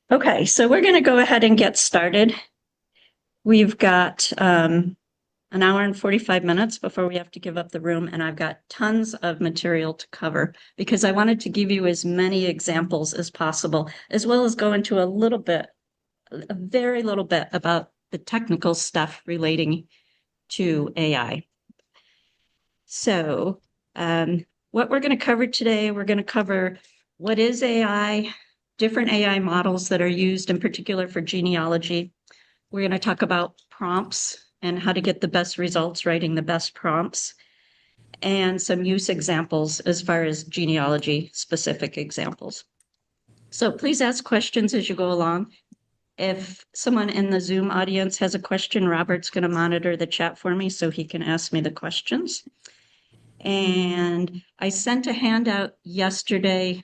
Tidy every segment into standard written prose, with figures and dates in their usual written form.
Okay, so we're going to go ahead and get started. We've got an hour and 45 minutes before we have to give up the room, and I've got tons of material to cover because I wanted to give you as many examples as possible, as well as go into a very little bit about the technical stuff relating to AI. So, what we're going to cover today, we're going to cover what is AI, different AI models that are used in particular for genealogy. We're going to talk about prompts and how to get the best results writing the best prompts, and some use examples as far as genealogy specific examples. So please ask questions as you go along. If someone in the Zoom audience has a question, Robert's going to monitor the chat for me so he can ask me the questions. And I sent a handout yesterday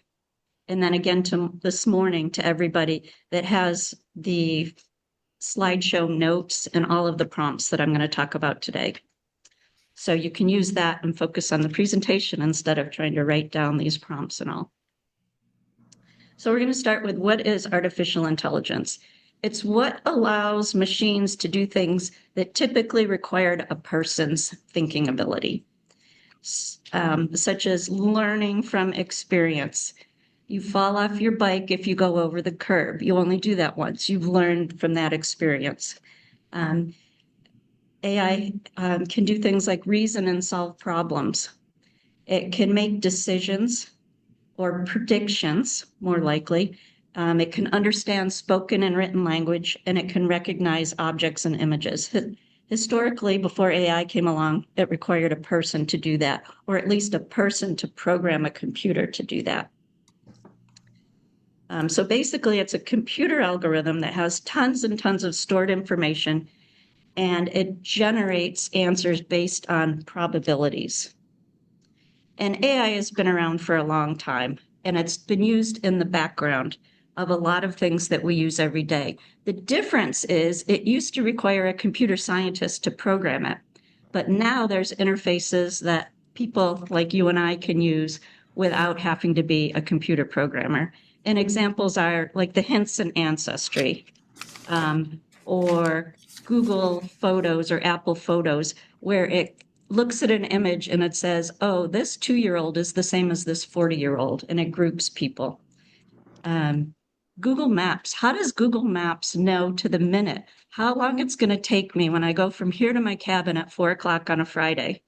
and then again this morning to everybody that has the slideshow notes and all of the prompts that I'm going to talk about today. So you can use that and focus on the presentation instead of trying to write down these prompts and all. So we're going to start with what is artificial intelligence? It's what allows machines to do things that typically required a person's thinking ability, such as learning from experience. You fall off your bike if you go over the curb. You only do that once. You've learned from that experience. AI can do things like reason and solve problems. It can make decisions or predictions, more likely. It can understand spoken and written language, and it can recognize objects and images. Historically, before AI came along, it required a person to do that, or at least a person to program a computer to do that. So basically, it's a computer algorithm that has tons and tons of stored information, and it generates answers based on probabilities. And AI has been around for a long time, and it's been used in the background of a lot of things that we use every day. The difference is it used to require a computer scientist to program it, but now there's interfaces that people like you and I can use without having to be a computer programmer. And examples are like the hints in Ancestry, or Google Photos or Apple Photos, where it looks at an image and it says, oh, this 2-year-old is the same as this 40-year-old, and it groups people. Google Maps. How does Google Maps know to the minute how long it's going to take me when I go from here to my cabin at 4 o'clock on a Friday?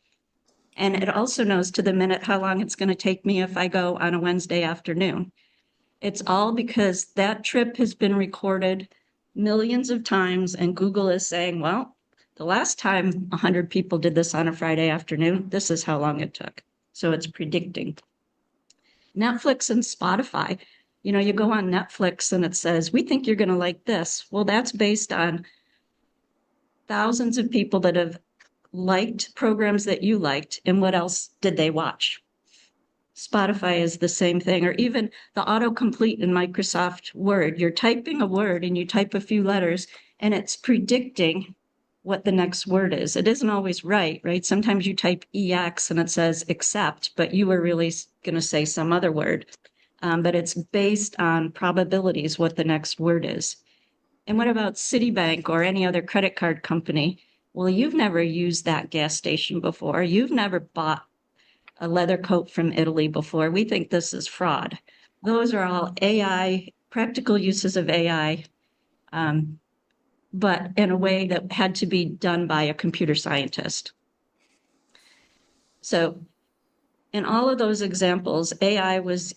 And it also knows to the minute how long it's going to take me if I go on a Wednesday afternoon. It's all because that trip has been recorded millions of times, and Google is saying, well, the last time 100 people did this on a Friday afternoon, this is how long it took. So it's predicting. Netflix and Spotify, you go on Netflix and it says, we think you're going to like this. Well, that's based on thousands of people that have liked programs that you liked, and what else did they watch? Spotify is the same thing, or even the autocomplete in Microsoft Word. You're typing a word and you type a few letters and it's predicting what the next word is. It isn't always right? Sometimes you type EX and it says accept, but you were really going to say some other word. But it's based on probabilities what the next word is. And what about Citibank or any other credit card company? Well, you've never used that gas station before. You've never bought a leather coat from Italy before. We think this is fraud. Those are all AI, practical uses of AI, but in a way that had to be done by a computer scientist. So in all of those examples, AI was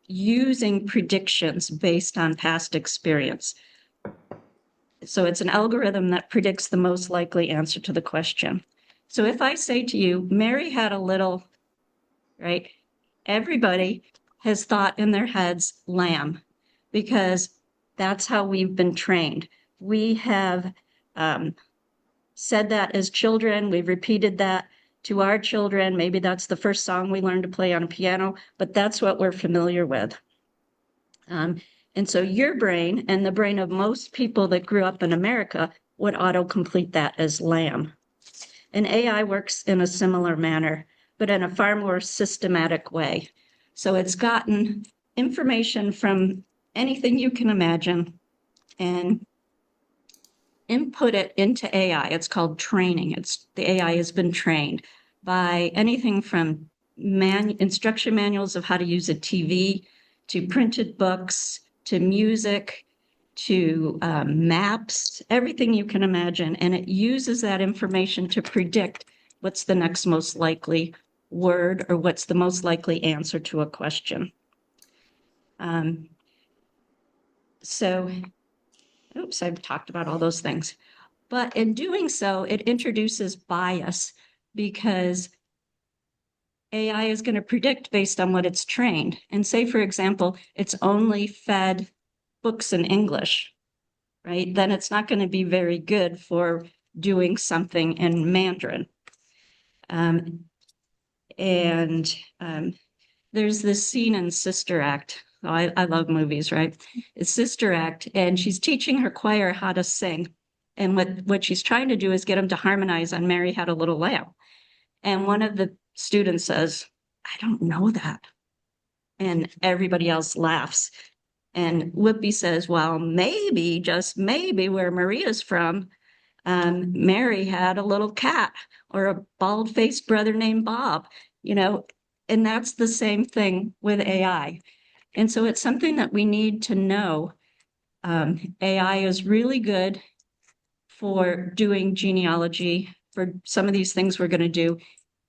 using predictions based on past experience. So it's an algorithm that predicts the most likely answer to the question. So if I say to you, Mary had a little, right? Everybody has thought in their heads lamb, because that's how we've been trained. We have said that as children. We've repeated that to our children. Maybe that's the first song we learned to play on a piano, but that's what we're familiar with. And so your brain and the brain of most people that grew up in America would autocomplete that as lamb. And AI works in a similar manner, but in a far more systematic way. So it's gotten information from anything you can imagine and input it into AI. It's called training. The AI has been trained by anything from instruction manuals of how to use a TV to printed books to music to maps, everything you can imagine. And it uses that information to predict what's the next most likely word or what's the most likely answer to a question. Um, so, oops, I've talked about all those things. But in doing so, it introduces bias because AI is going to predict based on what it's trained. And say, for example, it's only fed books in English, right? Then it's not going to be very good for doing something in Mandarin. And there's this scene in Sister Act. Oh, I love movies, right? It's Sister Act, and she's teaching her choir how to sing. And what she's trying to do is get them to harmonize on Mary Had a Little Lamb. And one of the students says, I don't know that. And everybody else laughs. And Whoopi says, well, maybe, just maybe, where Maria's from, Mary had a little cat or a bald-faced brother named Bob, and that's the same thing with AI. And so it's something that we need to know. AI is really good for doing genealogy for some of these things we're going to do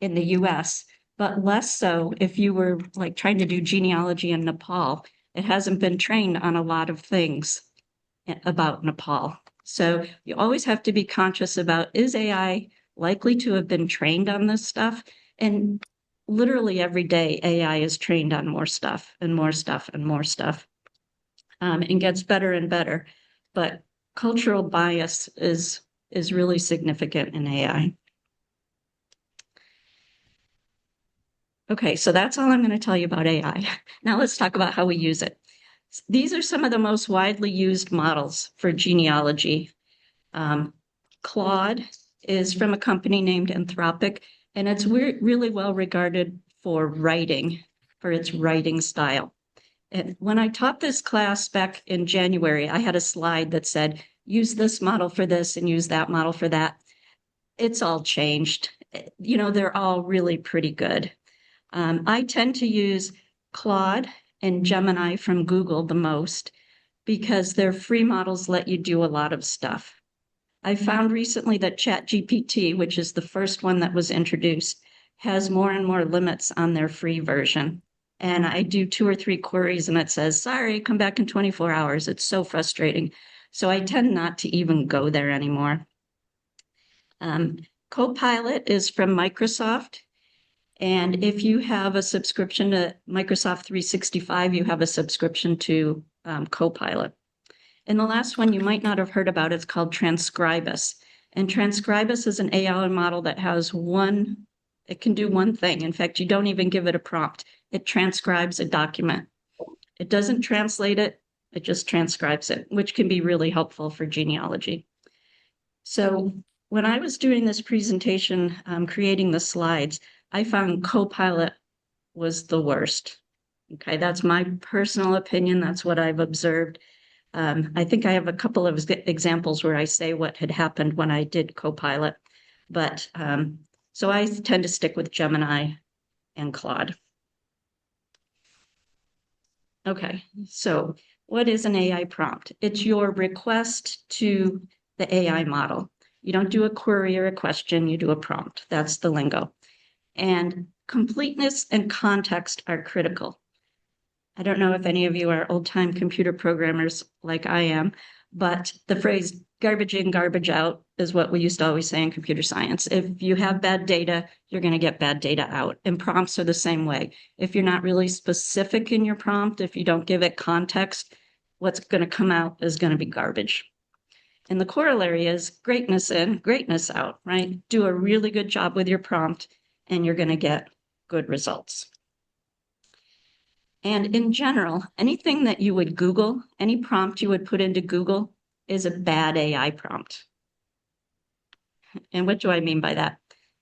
in the US, but less so if you were like trying to do genealogy in Nepal. It hasn't been trained on a lot of things about Nepal. So you always have to be conscious about, is AI likely to have been trained on this stuff? And literally every day, AI is trained on more stuff and more stuff and more stuff, and gets better and better. But cultural bias is really significant in AI. Okay, so that's all I'm going to tell you about AI. Now let's talk about how we use it. These are some of the most widely used models for genealogy. Claude is from a company named Anthropic, and it's really well regarded for writing, for its writing style. And when I taught this class back in January, I had a slide that said, use this model for this and use that model for that. It's all changed. They're all really pretty good. I tend to use Claude and Gemini from Google the most because their free models let you do a lot of stuff. I found recently that ChatGPT, which is the first one that was introduced, has more and more limits on their free version. And I do 2 or 3 queries and it says, sorry, come back in 24 hours. It's so frustrating. So I tend not to even go there anymore. Copilot is from Microsoft. And if you have a subscription to Microsoft 365, you have a subscription to Copilot. And the last one you might not have heard about, it's called Transcribus. And Transcribus is an AI model that has it can do one thing. In fact, you don't even give it a prompt. It transcribes a document. It doesn't translate it, it just transcribes it, which can be really helpful for genealogy. So when I was doing this presentation, creating the slides, I found Copilot was the worst. Okay, that's my personal opinion. That's what I've observed. I think I have a couple of examples where I say what had happened when I did Copilot. But so I tend to stick with Gemini and Claude. Okay, so what is an AI prompt? It's your request to the AI model. You don't do a query or a question, you do a prompt. That's the lingo. And completeness and context are critical. I don't know if any of you are old-time computer programmers like I am, but the phrase garbage in, garbage out is what we used to always say in computer science. If you have bad data, you're going to get bad data out. And prompts are the same way. If you're not really specific in your prompt, if you don't give it context, what's going to come out is going to be garbage. And the corollary is greatness in, greatness out, right? Do a really good job with your prompt, and you're going to get good results. And in general, anything that you would Google, any prompt you would put into Google is a bad AI prompt. And what do I mean by that?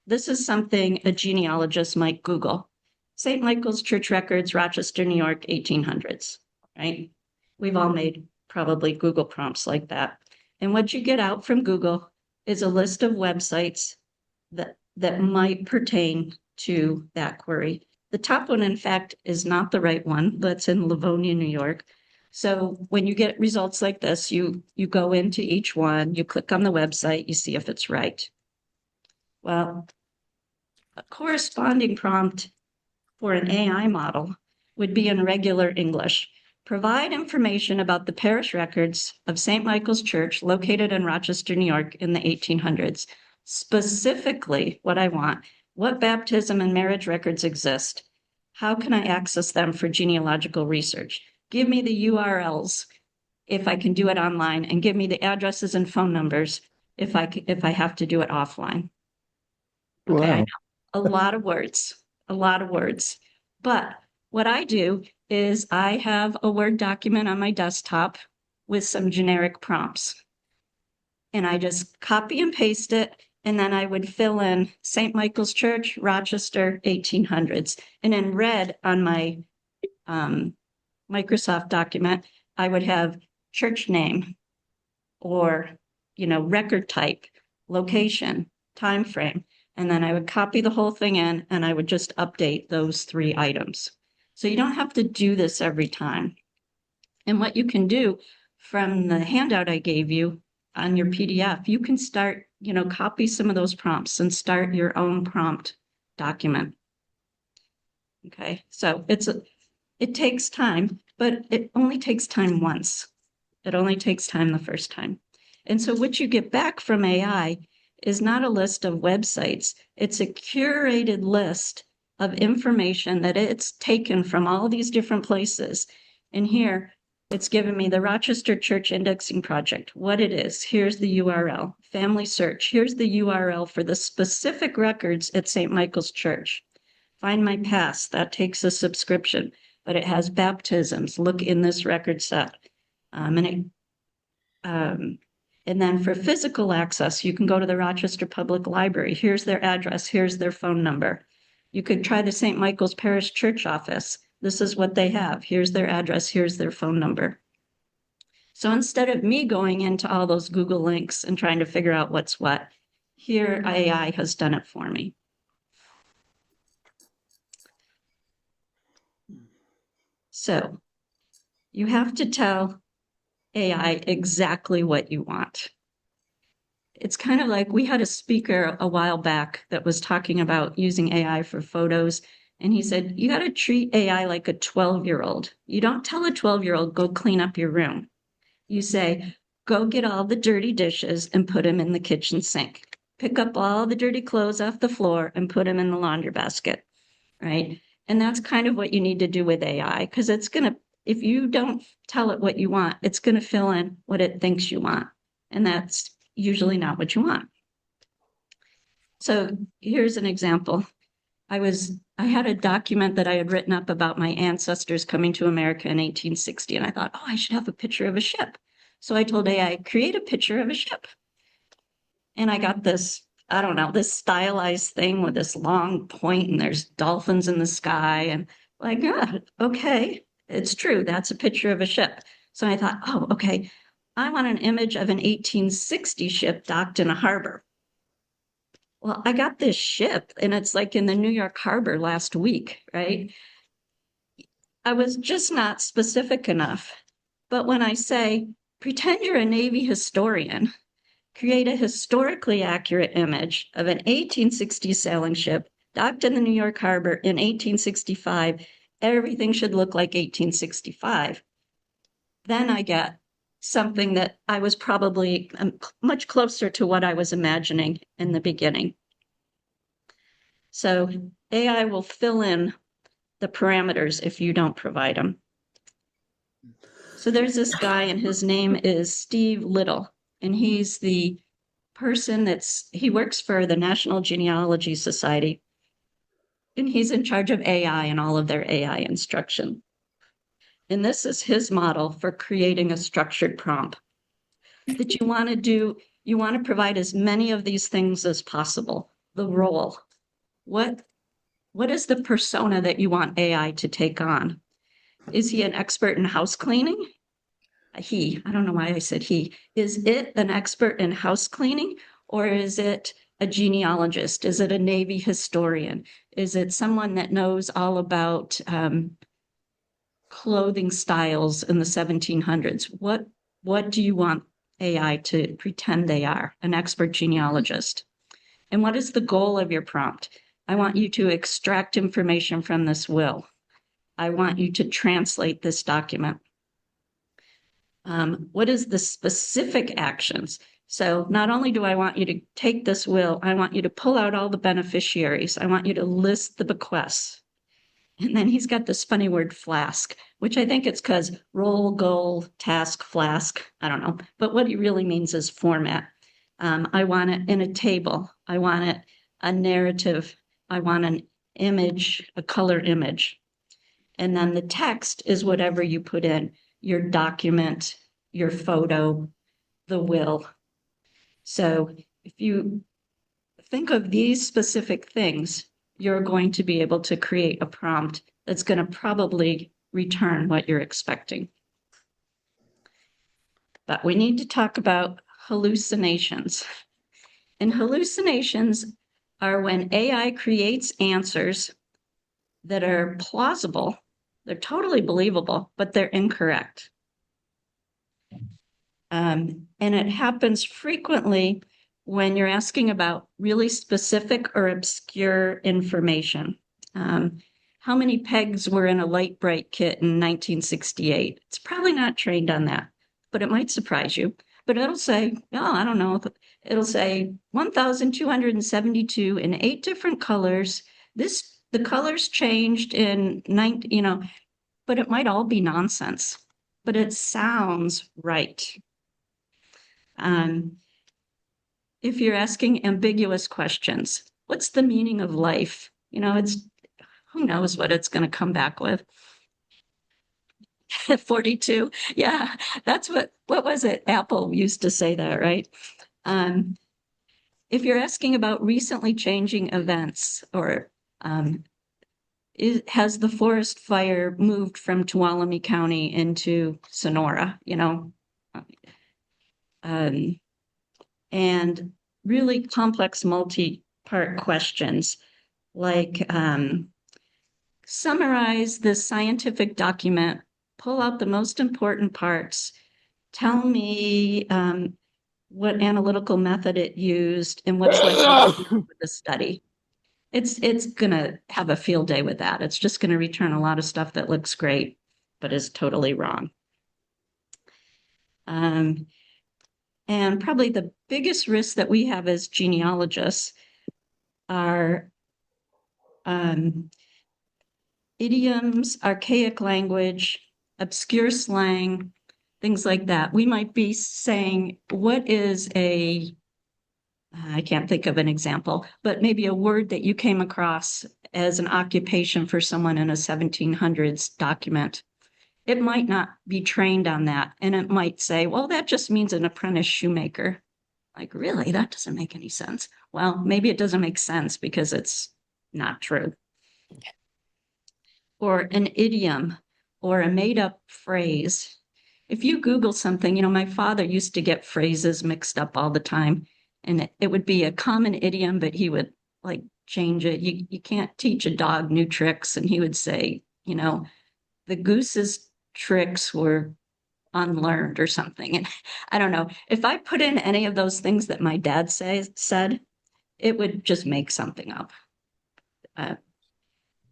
This is something a genealogist might Google. St. Michael's Church Records, Rochester, New York, 1800s, right? We've all made probably Google prompts like that. And what you get out from Google is a list of websites that might pertain to that query. The top one, in fact, is not the right one. That's in Livonia, New York. So when you get results like this, you go into each one, you click on the website, you see if it's right. Well, a corresponding prompt for an AI model would be in regular English. Provide information about the parish records of St. Michael's Church located in Rochester, New York in the 1800s. Specifically, what I want, what baptism and marriage records exist? How can I access them for genealogical research? Give me the URLs if I can do it online, and give me the addresses and phone numbers if I have to do it offline. Okay, I Wow. know a lot of words, a lot of words. But what I do is I have a Word document on my desktop with some generic prompts. And I just copy and paste it. And then I would fill in St. Michael's Church, Rochester, 1800s. And in red on my Microsoft document, I would have church name or, record type, location, time frame. And then I would copy the whole thing in and I would just update those 3 items. So you don't have to do this every time. And what you can do from the handout I gave you on your PDF, you can start, copy some of those prompts and start your own prompt document. Okay, so it takes time, but it only takes time once. It only takes time the first time. And so what you get back from AI is not a list of websites. It's a curated list of information that it's taken from all these different places. And here it's given me the Rochester Church Indexing Project, what it is. Here's the URL. Family search. Here's the URL for the specific records at St. Michael's Church. Find my past. That takes a subscription, but it has baptisms. Look in this record set. And then for physical access, you can go to the Rochester Public Library. Here's their address. Here's their phone number. You could try the St. Michael's Parish Church office. This is what they have. Here's their address. Here's their phone number. So instead of me going into all those Google links and trying to figure out what's what, here AI has done it for me. So you have to tell AI exactly what you want. It's kind of like we had a speaker a while back that was talking about using AI for photos. And he said, you got to treat AI like a 12-year-old. You don't tell a 12-year-old, go clean up your room. You say, go get all the dirty dishes and put them in the kitchen sink. Pick up all the dirty clothes off the floor and put them in the laundry basket, right? And that's kind of what you need to do with AI, because it's going to, if you don't tell it what you want, it's going to fill in what it thinks you want. And that's usually not what you want. So here's an example. I had a document that I had written up about my ancestors coming to America in 1860, and I thought, oh, I should have a picture of a ship. So I told AI, create a picture of a ship. And I got this, I don't know, this stylized thing with this long point, and there's dolphins in the sky, and like, yeah, okay, it's true. That's a picture of a ship. So I thought, oh, okay, I want an image of an 1860 ship docked in a harbor. Well, I got this ship and it's like in the New York harbor last week, right? I was just not specific enough. But when I say, pretend you're a Navy historian, create a historically accurate image of an 1860 sailing ship docked in the New York harbor in 1865, everything should look like 1865. Then I get something that I was probably much closer to what I was imagining in the beginning. So AI will fill in the parameters if you don't provide them. So there's this guy, and his name is Steve Little, and he's the person he works for the National Genealogy Society, and he's in charge of AI and all of their AI instruction. And this is his model for creating a structured prompt that you want to provide as many of these things as possible. The role. What is the persona that you want AI to take on? Is he an expert in house cleaning? I don't know why I said he, is it an expert in house cleaning, or is it a genealogist? Is it a Navy historian? Is it someone that knows all about clothing styles in the 1700s? What do you want AI to pretend they are? An expert genealogist. And what is the goal of your prompt? I want you to extract information from this will. I want you to translate this document. What is the specific actions? So not only do I want you to take this will, I want you to pull out all the beneficiaries. I want you to list the bequests. And then he's got this funny word flask, which I think it's because role, goal, task, flask. I don't know. But what he really means is format. I want it in a table. I want it a narrative. I want an image, a color image. And then the text is whatever you put in, your document, your photo, the will. So if you think of these specific things, you're going to be able to create a prompt that's going to probably return what you're expecting. But we need to talk about hallucinations. And hallucinations are when AI creates answers that are plausible, they're totally believable, but they're incorrect. And it happens frequently when you're asking about really specific or obscure information. How many pegs were in a light bright kit in 1968? It's probably not trained on that, but it might surprise you. But it'll say, oh, I don't know. It'll say 1,272 in 8 different colors. The colors changed in 19, but it might all be nonsense. But it sounds right. If you're asking ambiguous questions, what's the meaning of life? Who knows what it's going to come back with. 42. Yeah, that's what was it? Apple used to say that, right? If you're asking about recently changing events, or has the forest fire moved from Tuolumne County into Sonora, and really complex multi-part questions like summarize this scientific document, pull out the most important parts, tell me what analytical method it used and what's likely with the study. It's going to have a field day with that. It's just going to return a lot of stuff that looks great, but is totally wrong. And probably the biggest risk that we have as genealogists are idioms, archaic language, obscure slang, things like that. We might be saying, what is I can't think of an example, but maybe a word that you came across as an occupation for someone in a 1700s document. It might not be trained on that. And it might say, well, that just means an apprentice shoemaker. Like, really? That doesn't make any sense. Well, maybe it doesn't make sense because it's not true. Or an idiom or a made up phrase. If you Google something, my father used to get phrases mixed up all the time. And it would be a common idiom, but he would like change it. You can't teach a dog new tricks. And he would say, the goose's tricks were unlearned or something. And I don't know. If I put in any of those things that my dad said, it would just make something up.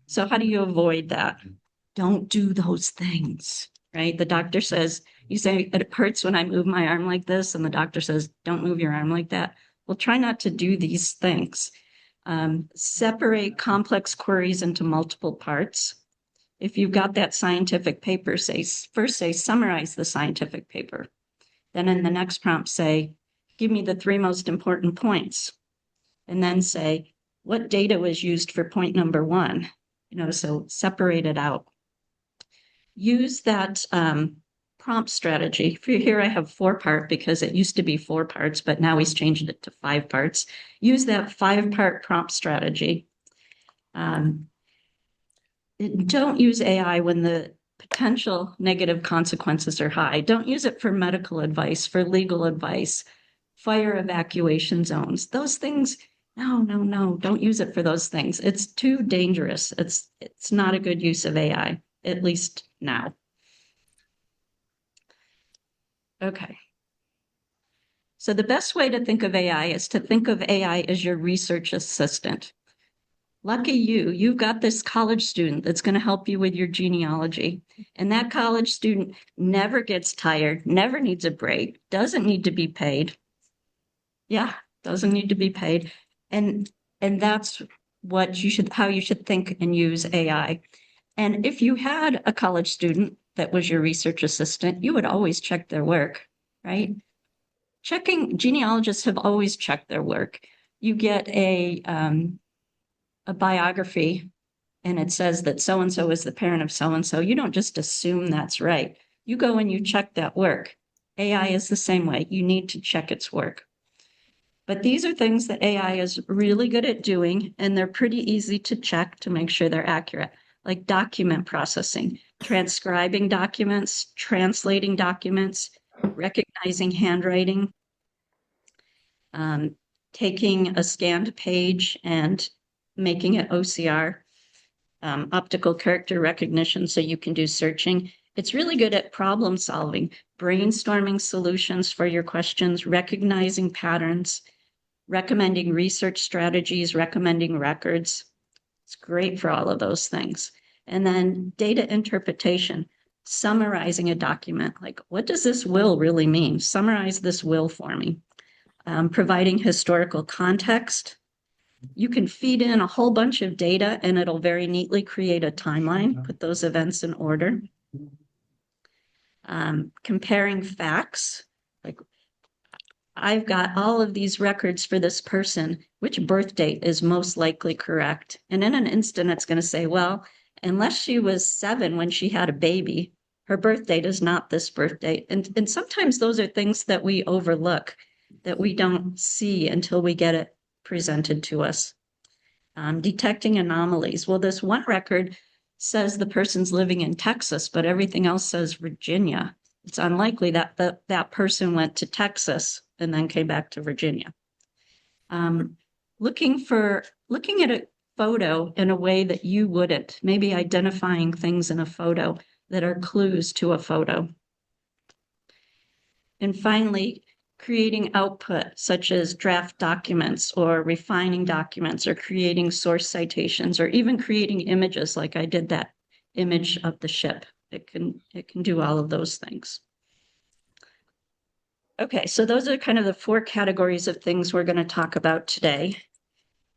So how do you avoid that? Don't do those things, right? The doctor says, you say, it hurts when I move my arm like this. And the doctor says, don't move your arm like that. Well, try not to do these things. Separate complex queries into multiple parts. If you've got that scientific paper, first say, summarize the scientific paper. Then in the next prompt, say, give me the 3 most important points. And then say, what data was used for point number 1? So separate it out. Use that prompt strategy. For here, I have 4-part because it used to be 4 parts, but now he's changed it to 5 parts. Use that 5-part prompt strategy. Don't use AI when the potential negative consequences are high. Don't use it for medical advice, for legal advice, fire evacuation zones. Those things, no, don't use it for those things. It's too dangerous. It's not a good use of AI, at least now. Okay. So the best way to think of AI is to think of AI as your research assistant. Lucky you, you've got this college student that's going to help you with your genealogy. And that college student never gets tired, never needs a break, doesn't need to be paid. Yeah, doesn't need to be paid. And that's how you should think and use AI. And if you had a college student that was your research assistant, you would always check their work, right? Genealogists have always checked their work. You get a biography and it says that so and so is the parent of so and so. You don't just assume that's right. You go and you check that work. AI is the same way. You need to check its work. But these are things that AI is really good at doing, and they're pretty easy to check to make sure they're accurate, like document processing, transcribing documents, translating documents, recognizing handwriting, taking a scanned page and making it OCR, optical character recognition, so you can do searching. It's really good at problem solving, brainstorming solutions for your questions, recognizing patterns, recommending research strategies, recommending records. It's great for all of those things. And then data interpretation, summarizing a document, like what does this will really mean? Summarize this will for me. Providing historical context. You can feed in a whole bunch of data and it'll very neatly create a timeline, put those events in order. Comparing facts, like I've got all of these records for this person, which birth date is most likely correct? And in an instant, it's going to say, well, unless she was 7 when she had a baby, her birth date is not this birth date. And sometimes those are things that we overlook, that we don't see until we get it presented to us. Detecting anomalies. Well, this one record says the person's living in Texas, but everything else says Virginia. It's unlikely that that person went to Texas and then came back to Virginia. Looking at a photo in a way that you wouldn't, maybe identifying things in a photo that are clues to a photo. And finally, creating output such as draft documents or refining documents or creating source citations or even creating images like I did that image of the ship. It can do all of those things. Okay, so those are kind of the 4 categories of things we're going to talk about today.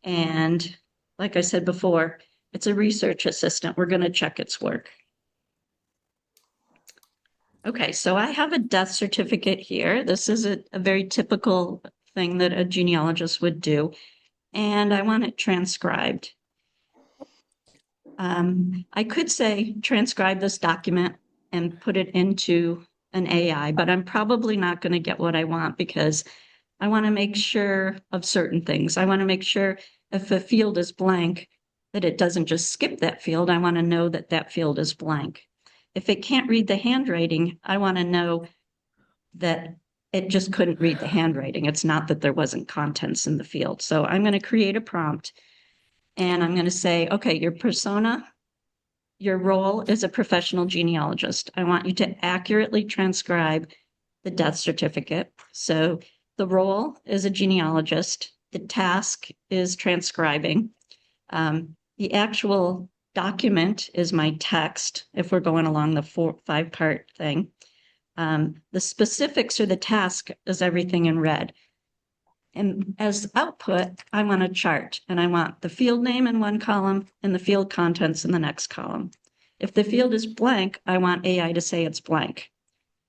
And like I said before, it's a research assistant. We're going to check its work. Okay, so I have a death certificate here. This is a very typical thing that a genealogist would do, and I want it transcribed. I could say transcribe this document and put it into an AI, but I'm probably not going to get what I want because I want to make sure of certain things. I want to make sure if a field is blank, that it doesn't just skip that field. I want to know that that field is blank. If it can't read the handwriting, I want to know that it just couldn't read the handwriting. It's not that there wasn't contents in the field. So I'm going to create a prompt and I'm going to say, okay, your persona, your role is a professional genealogist. I want you to accurately transcribe the death certificate. So the role is a genealogist. The task is transcribing. The actual document is my text, if we're going along the 5-part thing. The specifics or the task is everything in red. And as output, I want a chart, and I want the field name in one column and the field contents in the next column. If the field is blank, I want AI to say it's blank.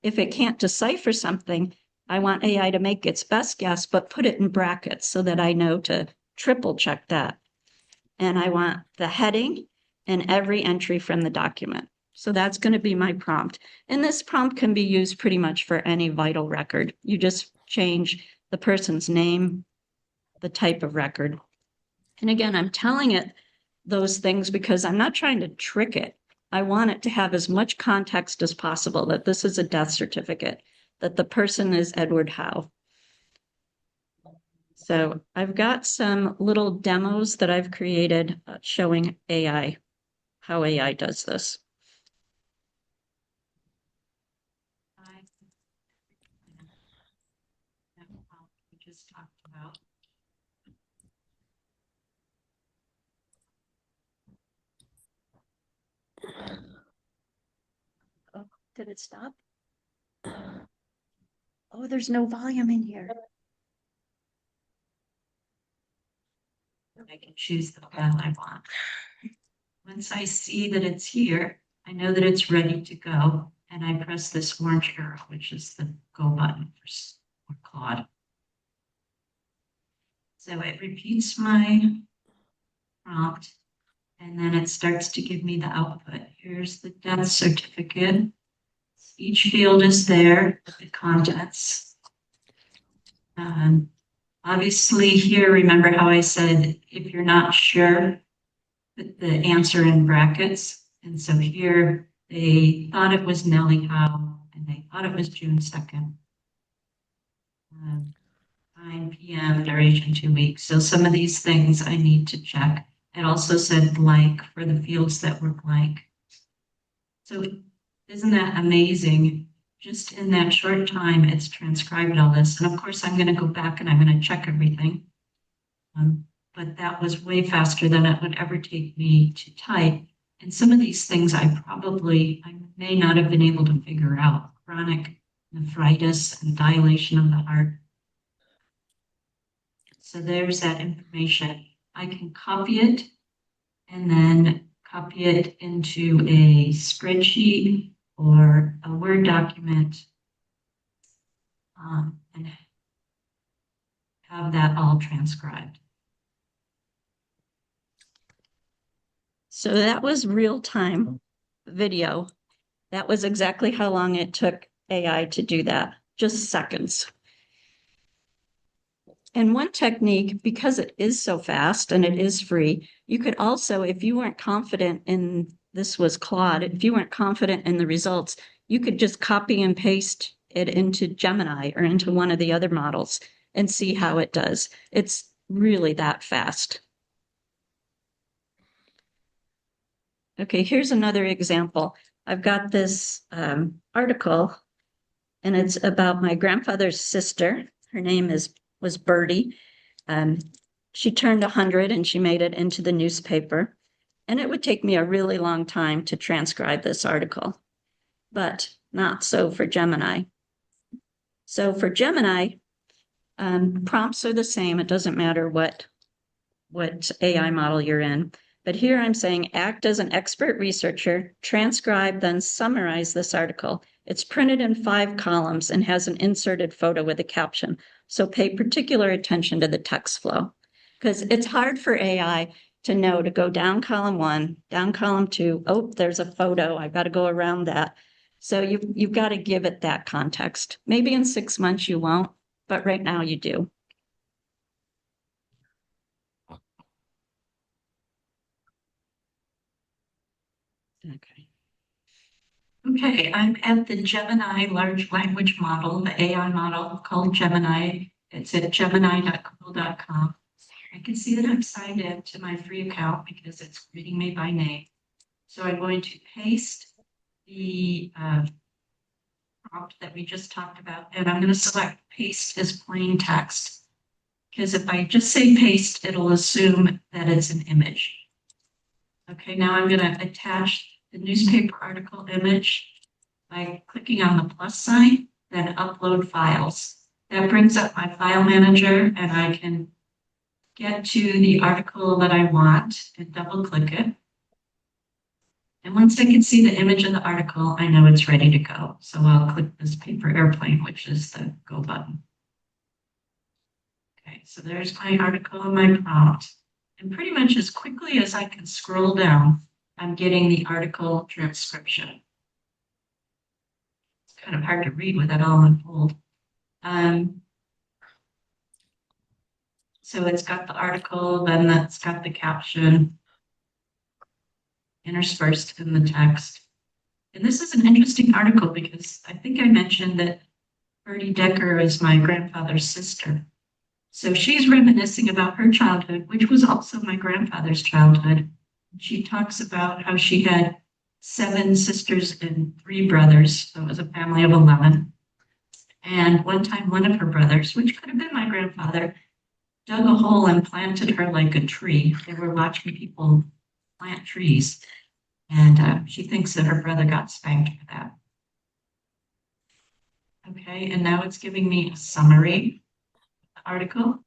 If it can't decipher something, I want AI to make its best guess, but put it in brackets so that I know to triple check that. And I want the heading and every entry from the document. So that's going to be my prompt. And this prompt can be used pretty much for any vital record. You just change the person's name, the type of record. And again, I'm telling it those things because I'm not trying to trick it. I want it to have as much context as possible that this is a death certificate, that the person is Edward Howe. So I've got some little demos that I've created showing AI, how AI does this. We just talked about. Oh, did it stop? Oh, there's no volume in here. I can choose the file I want. Once I see that it's here, I know that it's ready to go, and I press this orange arrow, which is the go button for Claude. So it repeats my prompt, and then it starts to give me the output. Here's the death certificate. Each field is there, the contents. Obviously here, remember how I said, if you're not sure, put the answer in brackets. And so here, they thought it was Nellie Howe, and they thought it was June 2nd. 9 p.m., duration 2 weeks. So some of these things I need to check. It also said blank for the fields that were blank. So isn't that amazing? Just in that short time, it's transcribed all this. And of course, I'm going to go back and I'm going to check everything. But that was way faster than it would ever take me to type. And some of these things I may not have been able to figure out. Chronic nephritis and dilation of the heart. So there's that information. I can copy it and then copy it into a spreadsheet or a Word document and have that all transcribed. So that was real-time video. That was exactly how long it took AI to do that, just seconds. And one technique, because it is so fast and it is free, you could also, if you weren't confident in this was Claude, if you weren't confident in the results, you could just copy and paste it into Gemini or into one of the other models and see how it does. It's really that fast. Okay, here's another example. I've got this article, and it's about my grandfather's sister. Her name was Bertie. She turned 100 and she made it into the newspaper. And it would take me a really long time to transcribe this article, but not so for Gemini. So for Gemini, prompts are the same. It doesn't matter what AI model you're in. But here I'm saying act as an expert researcher, transcribe, then summarize this article. It's printed in 5 columns and has an inserted photo with a caption. So pay particular attention to the text flow because it's hard for AI to know to go down column 1, down column 2. Oh, there's a photo. I've got to go around that. So you've got to give it that context. Maybe in 6 months you won't, but right now you do. Okay. Okay, I'm at the Gemini large language model, the AI model called Gemini. It's at gemini.google.com. I can see that I'm signed in to my free account because it's greeting me by name. So I'm going to paste the prompt that we just talked about, and I'm going to select paste as plain text. Because if I just say paste, it'll assume that it's an image. Okay, now I'm going to attach the newspaper article image by clicking on the plus sign, then upload files. That brings up my file manager and I can get to the article that I want and double click it. And once I can see the image of the article, I know it's ready to go. So I'll click this paper airplane, which is the go button. Okay, so there's my article and my prompt. And pretty much as quickly as I can scroll down, I'm getting the article transcription. It's kind of hard to read with it all in bold. So it's got the article, then that's got the caption. interspersed in the text. And this is an interesting article because I think I mentioned that Bertie Decker is my grandfather's sister. So she's reminiscing about her childhood, which was also my grandfather's childhood. She talks about how she had 7 sisters and 3 brothers. So it was a family of 11. And one time, one of her brothers, which could have been my grandfather, dug a hole and planted her like a tree. They were watching people plant trees. And she thinks that her brother got spanked for that. Okay, and now it's giving me a summary article.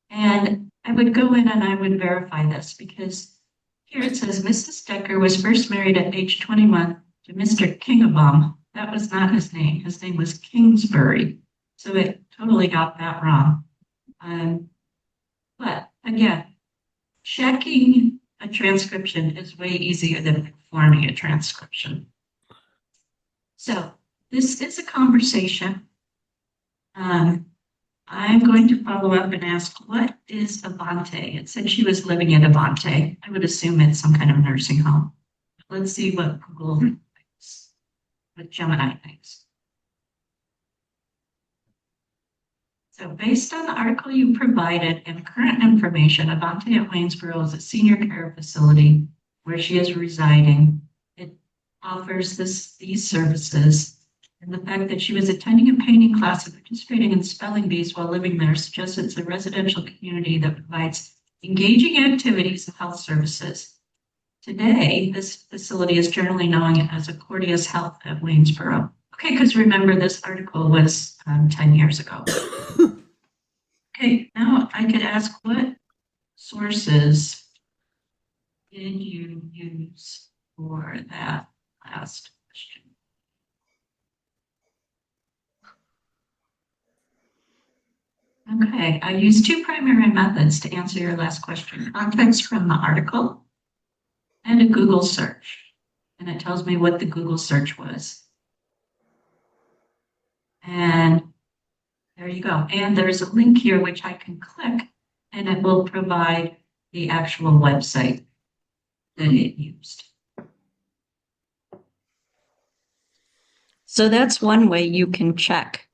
And I would go in and I would verify this because here it says Mrs. Decker was first married at age 21 to Mr. Kingabaum. That was not his name. His name was Kingsbury. So it totally got that wrong. But again, checking a transcription is way easier than performing a transcription. So this is a conversation. I'm going to follow up and ask, what is Avante? It said she was living at Avante. I would assume it's some kind of nursing home. Let's see what Google thinks, what Gemini thinks. So based on the article you provided and current information, Avante at Waynesboro is a senior care facility where she is residing. It offers these services. And the fact that she was attending a painting class and participating in spelling bees while living there suggests it's a residential community that provides engaging activities and health services. Today, this facility is generally known as Accordius Health at Waynesboro. Okay, because remember, this article was 10 years ago. Okay, now I could ask, what sources did you use for that last question? Okay, I used 2 primary methods to answer your last question. Context from the article and a Google search. And it tells me what the Google search was. And there you go. And there's a link here which I can click and it will provide the actual website that it used. So that's one way you can check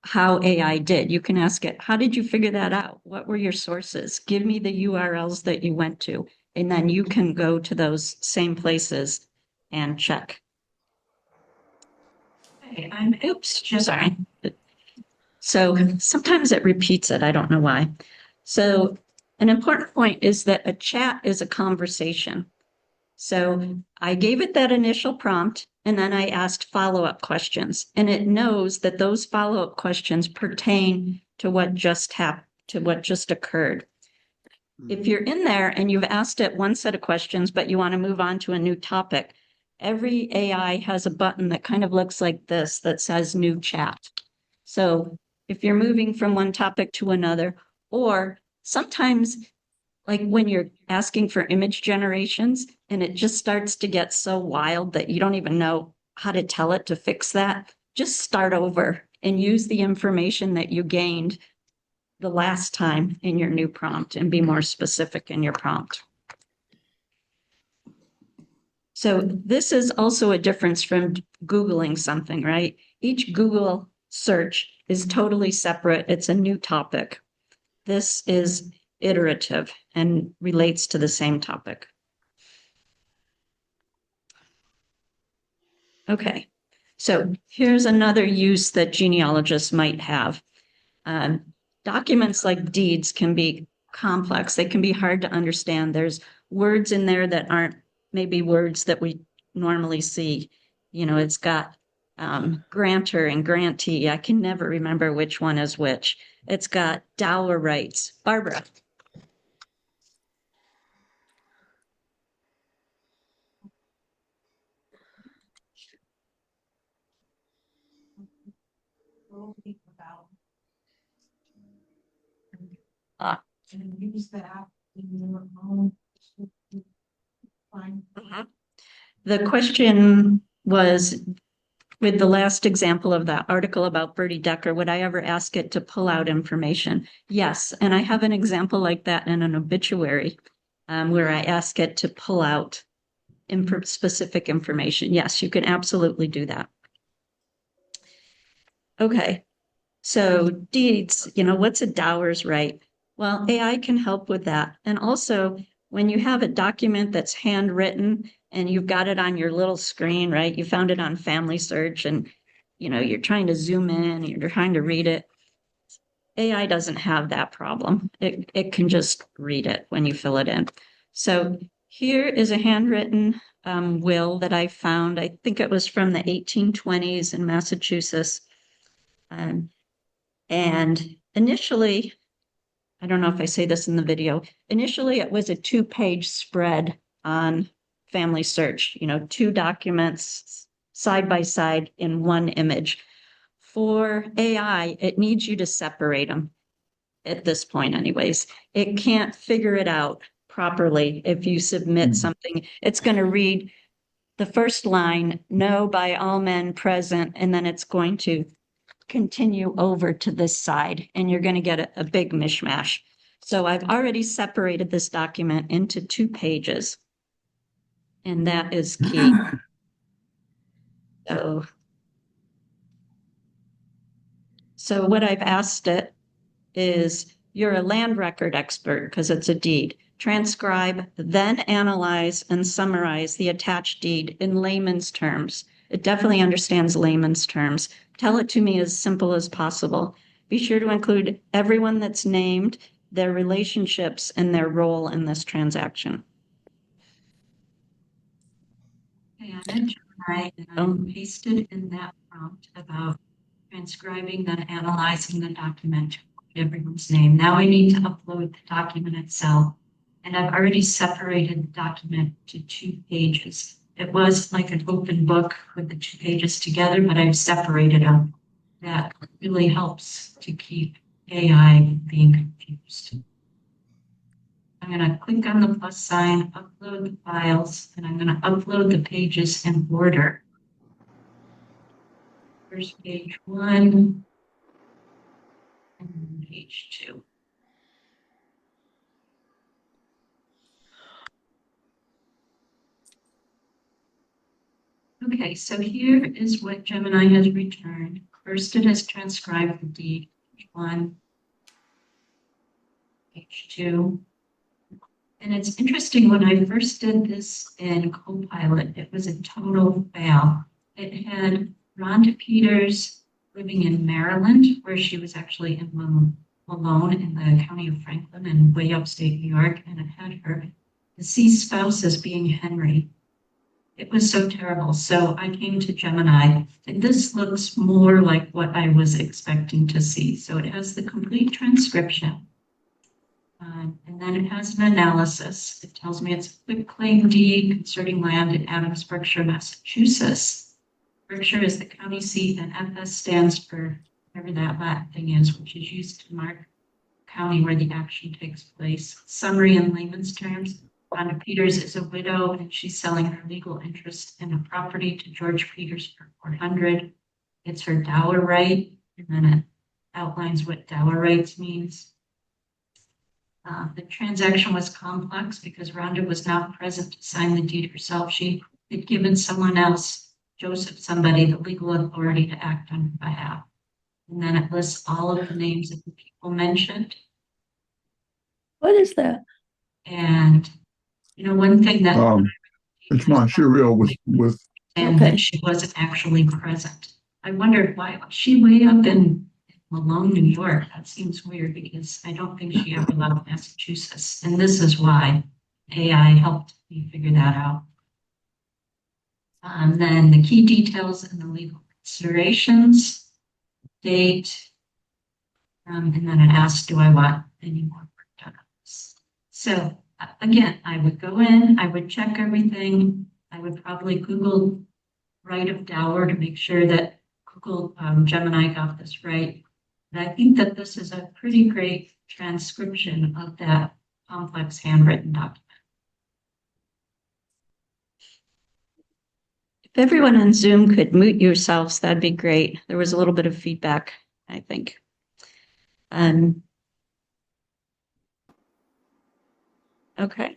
how AI did. You can ask it, how did you figure that out? What were your sources? Give me the URLs that you went to. And then you can go to those same places and check. Okay, sorry. So sometimes it repeats it. I don't know why. So an important point is that a chat is a conversation. So I gave it that initial prompt and then I asked follow-up questions, and it knows that those follow-up questions pertain to what just happened, to what just occurred. If you're in there and you've asked it one set of questions, but you want to move on to a new topic, every AI has a button that kind of looks like this that says new chat. So if you're moving from one topic to another, or sometimes like when you're asking for image generations and it just starts to get so wild that you don't even know how to tell it to fix that, just start over and use the information that you gained the last time in your new prompt and be more specific in your prompt. So this is also a difference from Googling something, right? Each Google search is totally separate. It's a new topic. This is iterative and relates to the same topic. Okay, so here's another use that genealogists might have. Documents like deeds can be complex. They can be hard to understand. There's words in there that aren't maybe words that we normally see. You know, it's got grantor and grantee. I can never remember which one is which. It's got dower rights. Barbara. And use that in your own. The question was, with the last example of that article about Bertie Decker, would I ever ask it to pull out information? Yes, and I have an example like that in an obituary where I ask it to pull out specific information. Yes, you can absolutely do that. Okay. So deeds, what's a dower's right? Well, AI can help with that. And also, when you have a document that's handwritten and you've got it on your little screen, right? You found it on Family Search and, you're trying to zoom in, and you're trying to read it. AI doesn't have that problem. It can just read it when you fill it in. So here is a handwritten will that I found. I think it was from the 1820s in Massachusetts. And initially, I don't know if I say this in the video, initially it was a 2-page spread on Family Search, 2 documents side by side in one image. For AI, it needs you to separate them at this point, anyways. It can't figure it out properly if you submit something. It's going to read the first line, no by all men present, and then it's going to continue over to this side, and you're going to get a big mishmash. So I've already separated this document into 2 pages, and that is key. So what I've asked it is, you're a land record expert because it's a deed. Transcribe, then analyze and summarize the attached deed in layman's terms. It definitely understands layman's terms. Tell it to me as simple as possible. Be sure to include everyone that's named, their relationships, and their role in this transaction. Okay, I'm in Gemini, and I pasted in that prompt about transcribing, then analyzing the document, everyone's name. Now I need to upload the document itself. And I've already separated the document to 2 pages. It was like an open book with the 2 pages together, but I've separated them. That really helps to keep AI being confused. I'm going to click on the plus sign, upload the files, and I'm going to upload the pages in order. First page 1, and page 2. Okay, so here is what Gemini has returned. First, it has transcribed the deed, page 1, page 2. And it's interesting, when I first did this in Copilot, it was a total fail. It had Rhonda Peters living in Maryland, where she was actually in Malone in the county of Franklin in way upstate New York, and it had her deceased spouse as being Henry. It was so terrible. So I came to Gemini, and this looks more like what I was expecting to see. So it has the complete transcription. And then it has an analysis. It tells me it's a quitclaim deed concerning land in Adams, Berkshire, Massachusetts. Berkshire is the county seat, and FS stands for whatever that Latin thing is, which is used to mark county where the action takes place. Summary in layman's terms. Rhonda Peters is a widow, and she's selling her legal interest in a property to George Peters for $400. It's her dower right, and then it outlines what dower rights means. The transaction was complex because Rhonda was not present to sign the deed herself. She had given someone else, Joseph somebody, the legal authority to act on her behalf. And then it lists all of the names of the people mentioned. What is that? And one thing that it's my serial with and that she wasn't actually present. I wondered, why was she way up in Malone, New York? That seems weird because I don't think she ever left Massachusetts. And this is why AI helped me figure that out. Then the key details and the legal considerations, date, and then it asks, do I want any more work done on this? So again, I would go in, I would check everything. I would probably Google right of dower to make sure that Google Gemini got this right. And I think that this is a pretty great transcription of that complex handwritten document. If everyone on Zoom could mute yourselves, that'd be great. There was a little bit of feedback, I think. Okay.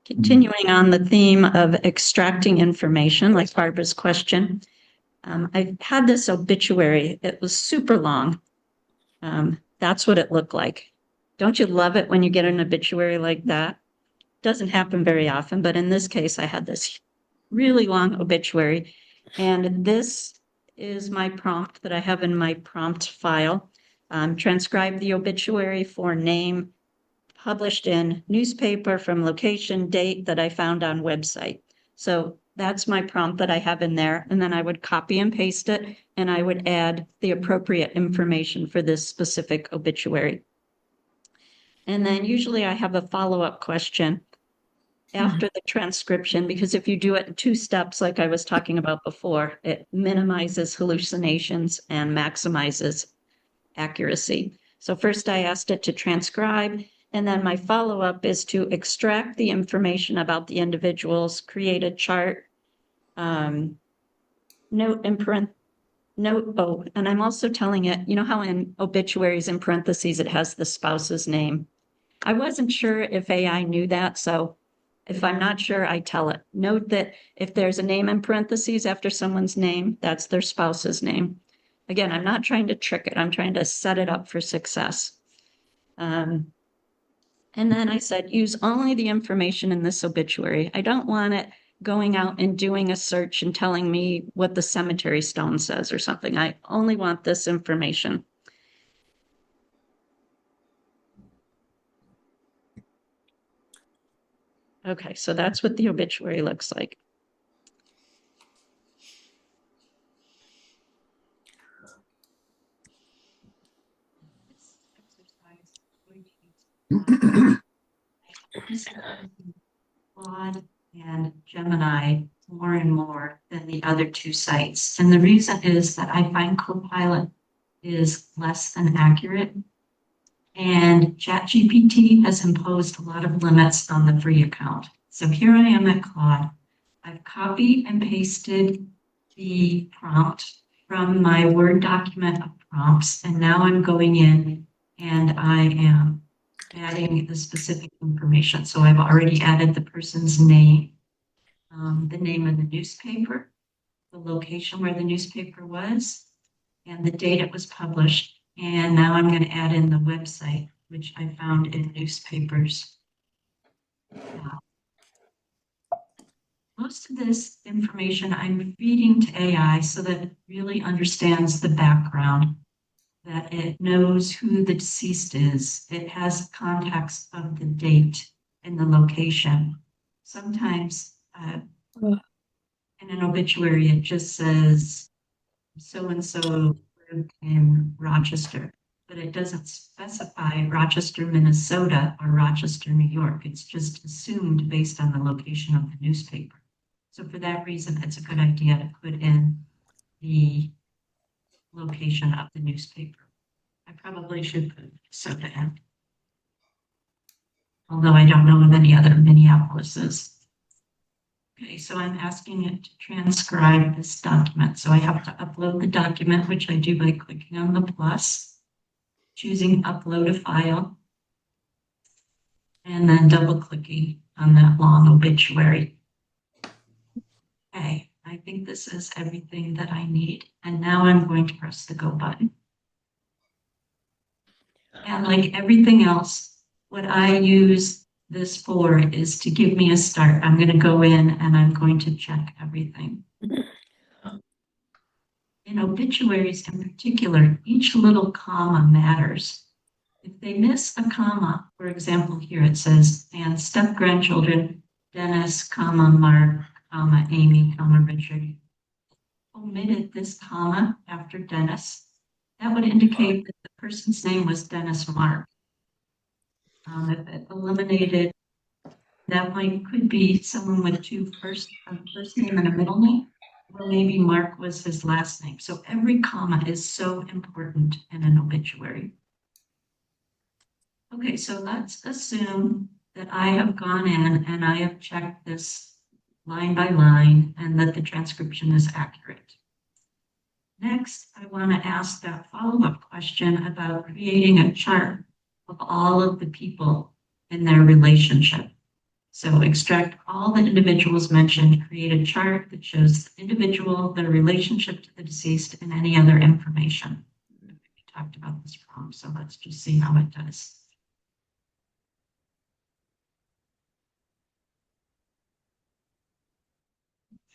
Continuing on the theme of extracting information, like Barbara's question, I had this obituary. It was super long. That's what it looked like. Don't you love it when you get an obituary like that? Doesn't happen very often, but in this case, I had this really long obituary. And this is my prompt that I have in my prompt file. Transcribe the obituary for name, published in newspaper from location, date that I found on website. So that's my prompt that I have in there. And then I would copy and paste it, and I would add the appropriate information for this specific obituary. And then usually I have a follow-up question after the transcription, because if you do it in two steps, like I was talking about before, it minimizes hallucinations and maximizes accuracy. So first I asked it to transcribe, and then my follow-up is to extract the information about the individuals, create a chart, note and I'm also telling it, you know how in obituaries in parentheses it has the spouse's name. I wasn't sure if AI knew that, so if I'm not sure, I tell it. Note that if there's a name in parentheses after someone's name, that's their spouse's name. Again, I'm not trying to trick it. I'm trying to set it up for success. And then I said, use only the information in this obituary. I don't want it going out and doing a search and telling me what the cemetery stone says or something. I only want this information. Okay, so that's what the obituary looks like. Claude and Gemini more and more than the other two sites. And the reason is that I find Copilot is less than accurate. And ChatGPT has imposed a lot of limits on the free account. So here I am at Claude. I've copied and pasted the prompt from my Word document of prompts. And now I'm going in and I am adding the specific information. So I've already added the person's name, the name of the newspaper, the location where the newspaper was, and the date it was published. And now I'm going to add in the website, which I found in newspapers. Most of this information I'm feeding to AI so that it really understands the background, that it knows who the deceased is. It has context of the date and the location. Sometimes in an obituary, it just says so-and-so lived in Rochester, but it doesn't specify Rochester, Minnesota or Rochester, New York. It's just assumed based on the location of the newspaper. So for that reason, it's a good idea to put in the location of the newspaper. I probably should put Minnesota in, although I don't know of any other Minneapolises. Okay, so I'm asking it to transcribe this document. So I have to upload the document, which I do by clicking on the plus, choosing upload a file, and then double clicking on that long obituary. Okay, I think this is everything that I need. And now I'm going to press the go button. And like everything else, what I use this for is to give me a start. I'm going to go in and I'm going to check everything. In obituaries in particular, each little comma matters. If they miss a comma, for example, here it says, and step-grandchildren, Dennis, comma, Mark, comma, Amy, comma, Richard, omitted this comma after Dennis, that would indicate that the person's name was Dennis Mark. If it eliminated, that could be someone with a first name and a middle name, or maybe Mark was his last name. So every comma is so important in an obituary. Okay, so let's assume that I have gone in and I have checked this line by line and that the transcription is accurate. Next, I want to ask that follow-up question about creating a chart of all of the people in their relationship. So extract all the individuals mentioned, create a chart that shows the individual, their relationship to the deceased, and any other information. We talked about this prompt, so let's just see how it does.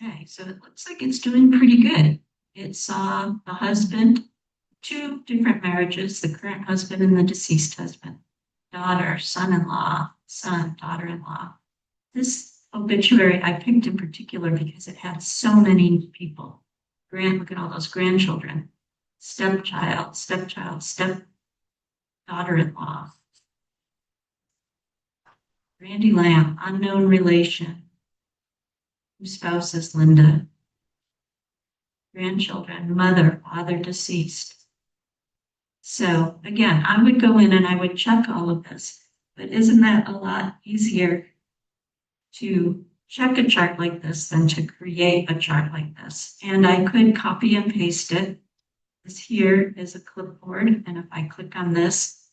Okay, so it looks like it's doing pretty good. It saw the husband, two different marriages, the current husband and the deceased husband, daughter, son-in-law, son, daughter-in-law. This obituary I picked in particular because it had so many people. Look at all those grandchildren, stepchild, daughter-in-law, Randy Lamb, unknown relation, whose spouse is Linda, grandchildren, mother, father deceased. So again, I would go in and I would check all of this, but isn't that a lot easier to check a chart like this than to create a chart like this? And I could copy and paste it. This here is a clipboard, and if I click on this,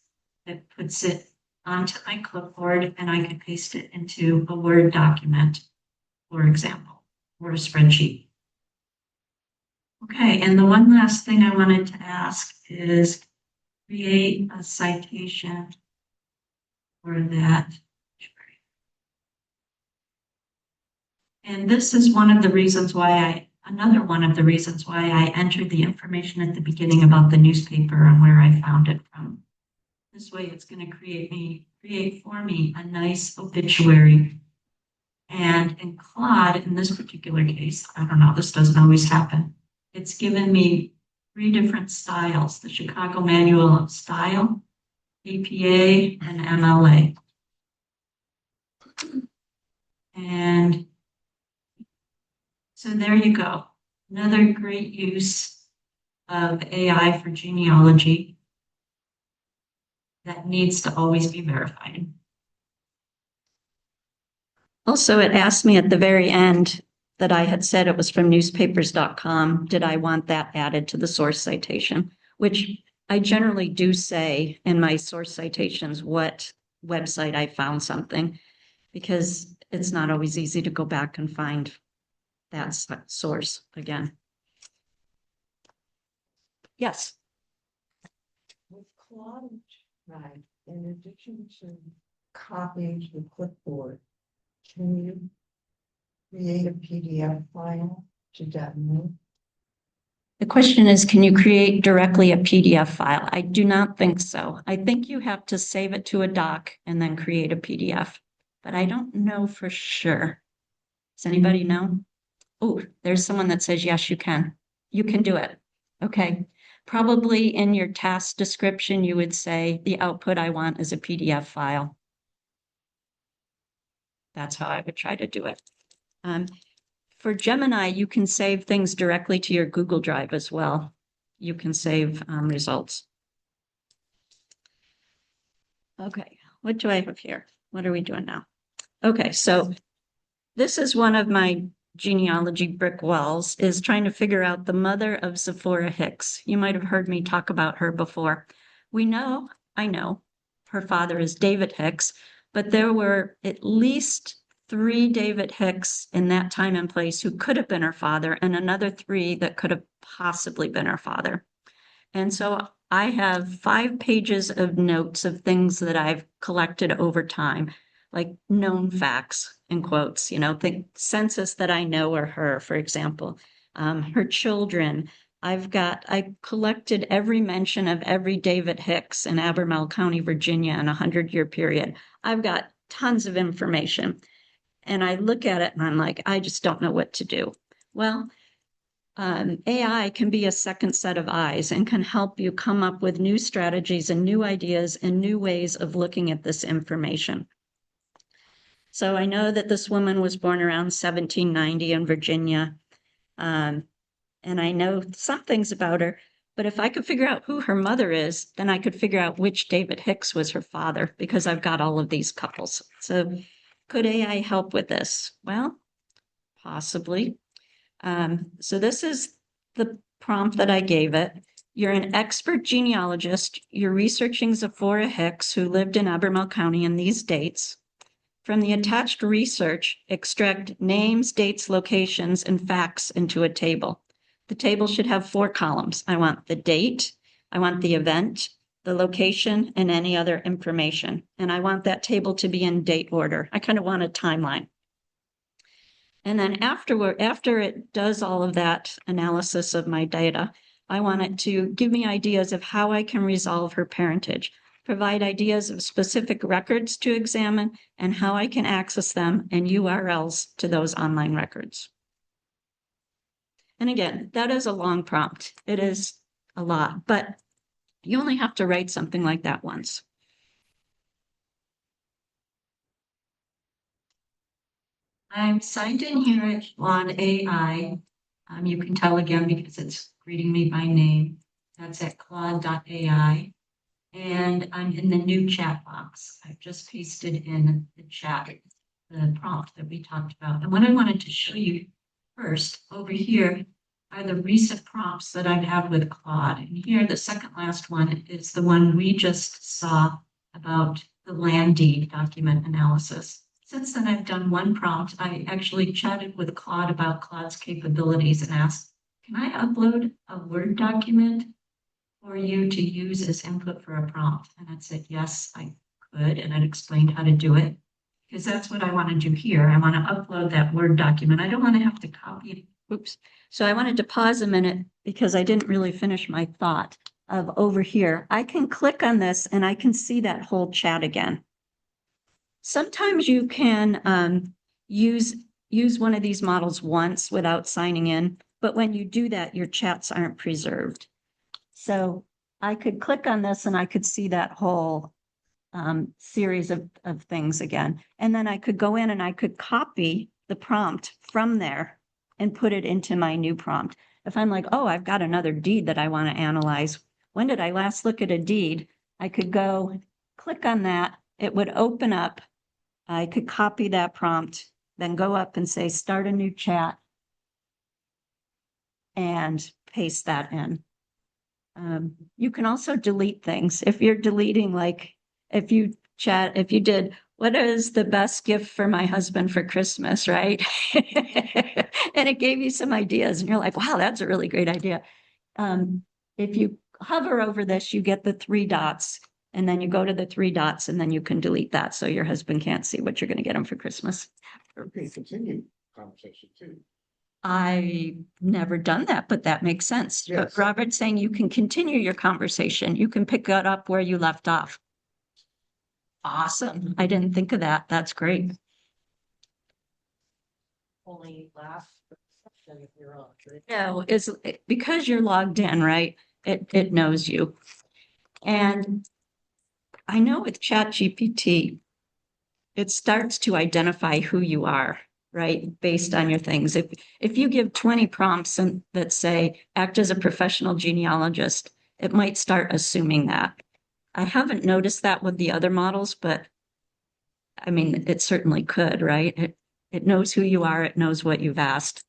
it puts it onto my clipboard, and I can paste it into a Word document, for example, or a spreadsheet. Okay, and the one last thing I wanted to ask is create a citation for that. And this is one of the reasons why another one of the reasons why I entered the information at the beginning about the newspaper and where I found it from. This way it's going to create for me a nice obituary. And in Claude, in this particular case, I don't know, this doesn't always happen. It's given me 3 different styles, the Chicago Manual of Style, APA, and MLA. And so there you go. Another great use of AI for genealogy that needs to always be verified. Also, it asked me at the very end that I had said it was from newspapers.com. Did I want that added to the source citation? Which I generally do say in my source citations what website I found something, because it's not always easy to go back and find that source again. Yes. With Claude Transcribe, in addition to copying to the clipboard, can you create a PDF file to download? The question is, can you create directly a PDF file? I do not think so. I think you have to save it to a doc and then create a PDF, but I don't know for sure. Does anybody know? Oh, there's someone that says, yes, you can. You can do it. Okay. Probably in your task description, you would say the output I want is a PDF file. That's how I would try to do it. For Gemini, you can save things directly to your Google Drive as well. You can save results. Okay, what do I have here? What are we doing now? Okay, so this is one of my genealogy brick walls, is trying to figure out the mother of Zephora Hicks. You might have heard me talk about her before. I know, her father is David Hicks, but there were at least 3 David Hicks in that time and place who could have been her father, and another 3 that could have possibly been her father. And so I have 5 pages of notes of things that I've collected over time, like known facts in quotes, the census that I know are her, for example, her children. I collected every mention of every David Hicks in Albemarle County, Virginia in a 100-year period. I've got tons of information. And I look at it and I'm like, I just don't know what to do. Well, AI can be a second set of eyes and can help you come up with new strategies and new ideas and new ways of looking at this information. So I know that this woman was born around 1790 in Virginia. And I know some things about her, but if I could figure out who her mother is, then I could figure out which David Hicks was her father, because I've got all of these couples. So could AI help with this? Well, possibly. So this is the prompt that I gave it. You're an expert genealogist. You're researching Zephora Hicks, who lived in Albemarle County in these dates. From the attached research, extract names, dates, locations, and facts into a table. The table should have 4 columns. I want the date, I want the event, the location, and any other information. And I want that table to be in date order. I kind of want a timeline. And then after it does all of that analysis of my data, I want it to give me ideas of how I can resolve her parentage, provide ideas of specific records to examine, and how I can access them and URLs to those online records. And again, that is a long prompt. It is a lot, but you only have to write something like that once. I'm signed in here on AI. You can tell again because it's greeting me by name. That's at claude.ai. And I'm in the new chat box. I've just pasted in the chat the prompt that we talked about. And what I wanted to show you first over here are the recent prompts that I've had with Claude. And here, the second last one is the one we just saw about the land deed document analysis. Since then, I've done one prompt. I actually chatted with Claude about Claude's capabilities and asked, can I upload a Word document for you to use as input for a prompt? And it said, yes, I could. And it explained how to do it because that's what I want to do here. I want to upload that Word document. I don't want to have to copy it. Oops. So I wanted to pause a minute because I didn't really finish my thought of over here. I can click on this and I can see that whole chat again. Sometimes you can use one of these models once without signing in, but when you do that, your chats aren't preserved. So I could click on this and I could see that whole series of things again. And then I could go in and I could copy the prompt from there and put it into my new prompt. If I'm like, oh, I've got another deed that I want to analyze. When did I last look at a deed? I could go click on that. It would open up. I could copy that prompt, then go up and say, start a new chat and paste that in. You can also delete things. If you're deleting, like if you did, what is the best gift for my husband for Christmas, right? And it gave you some ideas and you're like, wow, that's a really great idea. If you hover over this, you get the 3 dots and then you go to the 3 dots and then you can delete that so your husband can't see what you're going to get him for Christmas. Okay, continue conversation too. I've never done that, but that makes sense. Yes. But Robert's saying you can continue your conversation. You can pick it up where you left off. Awesome. I didn't think of that. That's great. Only last section if you're on. No, it's because you're logged in, right? It knows you. And I know with ChatGPT, it starts to identify who you are, right? Based on your things. If you give 20 prompts and that say act as a professional genealogist, it might start assuming that. I haven't noticed that with the other models, but I mean, it certainly could, right? It knows who you are, it knows what you've asked.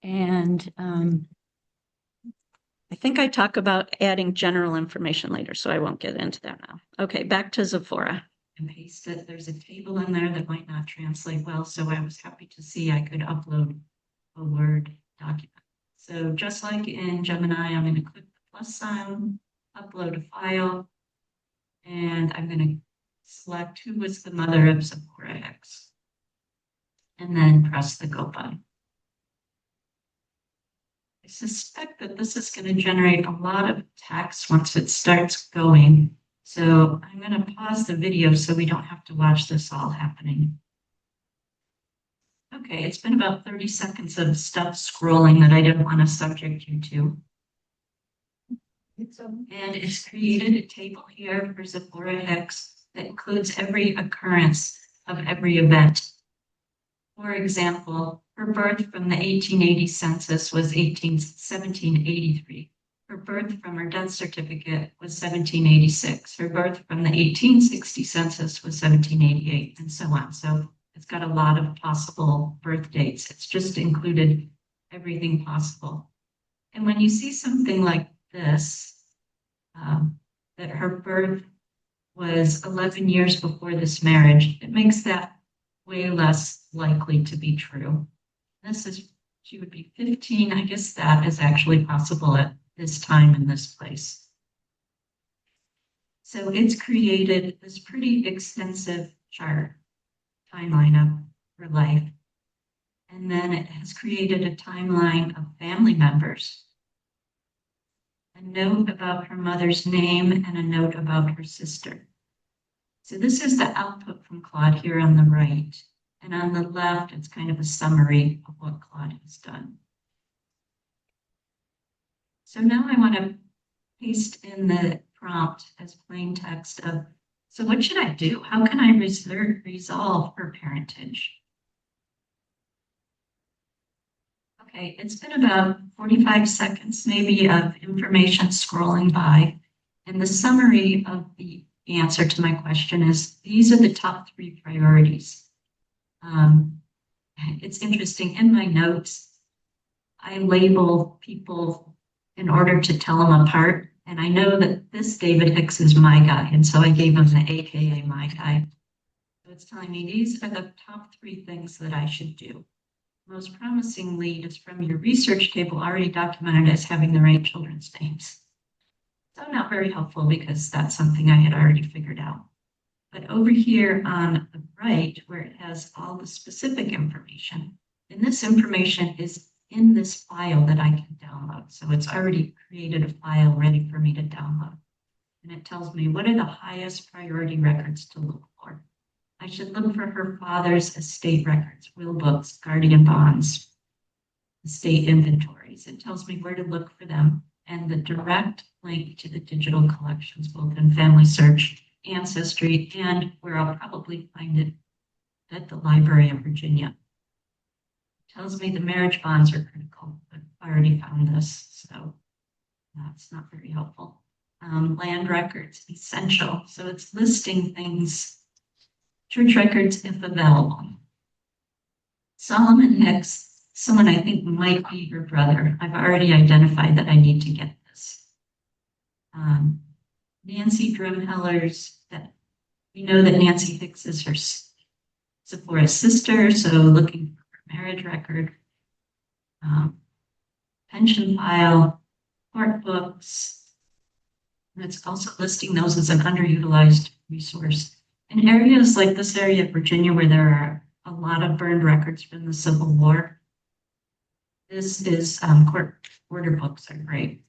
And I think I talk about adding general information later, so I won't get into that now. Okay, back to Zephora. And paste it. There's a table in there that might not translate well, so I was happy to see I could upload a Word document. So just like in Gemini, I'm going to click the plus sign, upload a file, and I'm going to select who was the mother of Zephora X, and then press the go button. I suspect that this is going to generate a lot of text once it starts going. So I'm going to pause the video so we don't have to watch this all happening. Okay, it's been about 30 seconds of stuff scrolling that I didn't want to subject you to. And it's created a table here for Zephora X that includes every occurrence of every event. For example, her birth from the 1880 census was 1783. Her birth from her death certificate was 1786. Her birth from the 1860 census was 1788, and so on. So it's got a lot of possible birth dates. It's just included everything possible. And when you see something like this, that her birth was 11 years before this marriage, it makes that way less likely to be true. This is, she would be 15. I guess that is actually possible at this time in this place. So it's created this pretty extensive chart timeline of her life. And then it has created a timeline of family members, a note about her mother's name, and a note about her sister. So this is the output from Claude here on the right. And on the left, it's kind of a summary of what Claude has done. So now I want to paste in the prompt as plain text of, so what should I do? How can I resolve her parentage? Okay, it's been about 45 seconds maybe of information scrolling by. And the summary of the answer to my question is, these are the top 3 priorities. It's interesting, in my notes, I label people in order to tell them apart. And I know that this David Hicks is my guy, and so I gave him the AKA my guy. So it's telling me these are the top 3 things that I should do. Most promising lead is from your research table already documented as having the right children's names. So not very helpful because that's something I had already figured out. But over here on the right, where it has all the specific information, and this information is in this file that I can download. So it's already created a file ready for me to download. And it tells me what are the highest priority records to look for. I should look for her father's estate records, will books, guardian bonds, estate inventories. It tells me where to look for them and the direct link to the digital collections, both in Family Search, Ancestry, and where I'll probably find it at the Library of Virginia. It tells me the marriage bonds are critical, but I already found this, so that's not very helpful. Land records, essential. So it's listing things, church records if available. Solomon Hicks, someone I think might be her brother. I've already identified that I need to get this. Nancy Drumheller's, that we know that Nancy Hicks is her Sephora's sister, so looking for her marriage record. Pension file, court books. And it's also listing those as an underutilized resource. In areas like this area of Virginia where there are a lot of burned records from the Civil War, this is court order books are great.